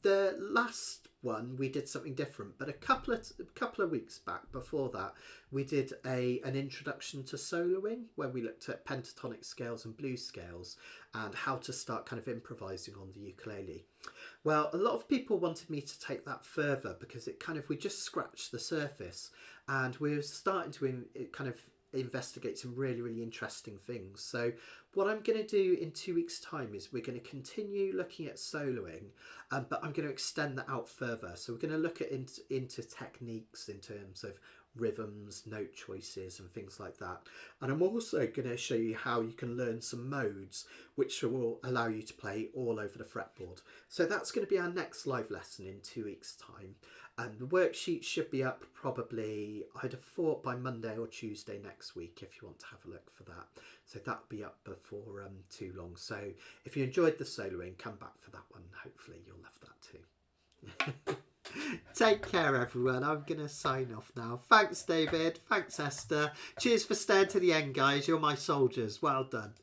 the last one we did something different, but a couple of weeks back before that we did an introduction to soloing, where we looked at pentatonic scales and blues scales and how to start kind of improvising on the ukulele. Well, a lot of people wanted me to take that further because we just scratched the surface, and we're starting to kind of investigate some really, really interesting things. So what I'm going to do in 2 weeks' time is we're going to continue looking at soloing, but I'm going to extend that out further. So we're going to look at into techniques in terms of rhythms, note choices and things like that. And I'm also going to show you how you can learn some modes which will allow you to play all over the fretboard. So that's going to be our next live lesson in 2 weeks' time. And the worksheet should be up probably, I'd have thought, by Monday or Tuesday next week, if you want to have a look for that. So that'll be up before too long. So if you enjoyed the soloing, come back for that one. Hopefully you'll love that too. Take care, everyone. I'm going to sign off now. Thanks, David. Thanks, Esther. Cheers for staying to the end, guys. You're my soldiers. Well done.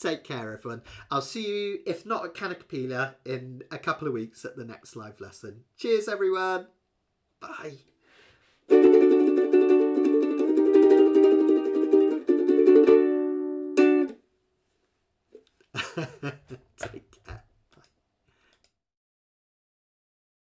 Take care, everyone. I'll see you, if not at Canacapilla, in a couple of weeks at the next live lesson. Cheers, everyone. Bye. Take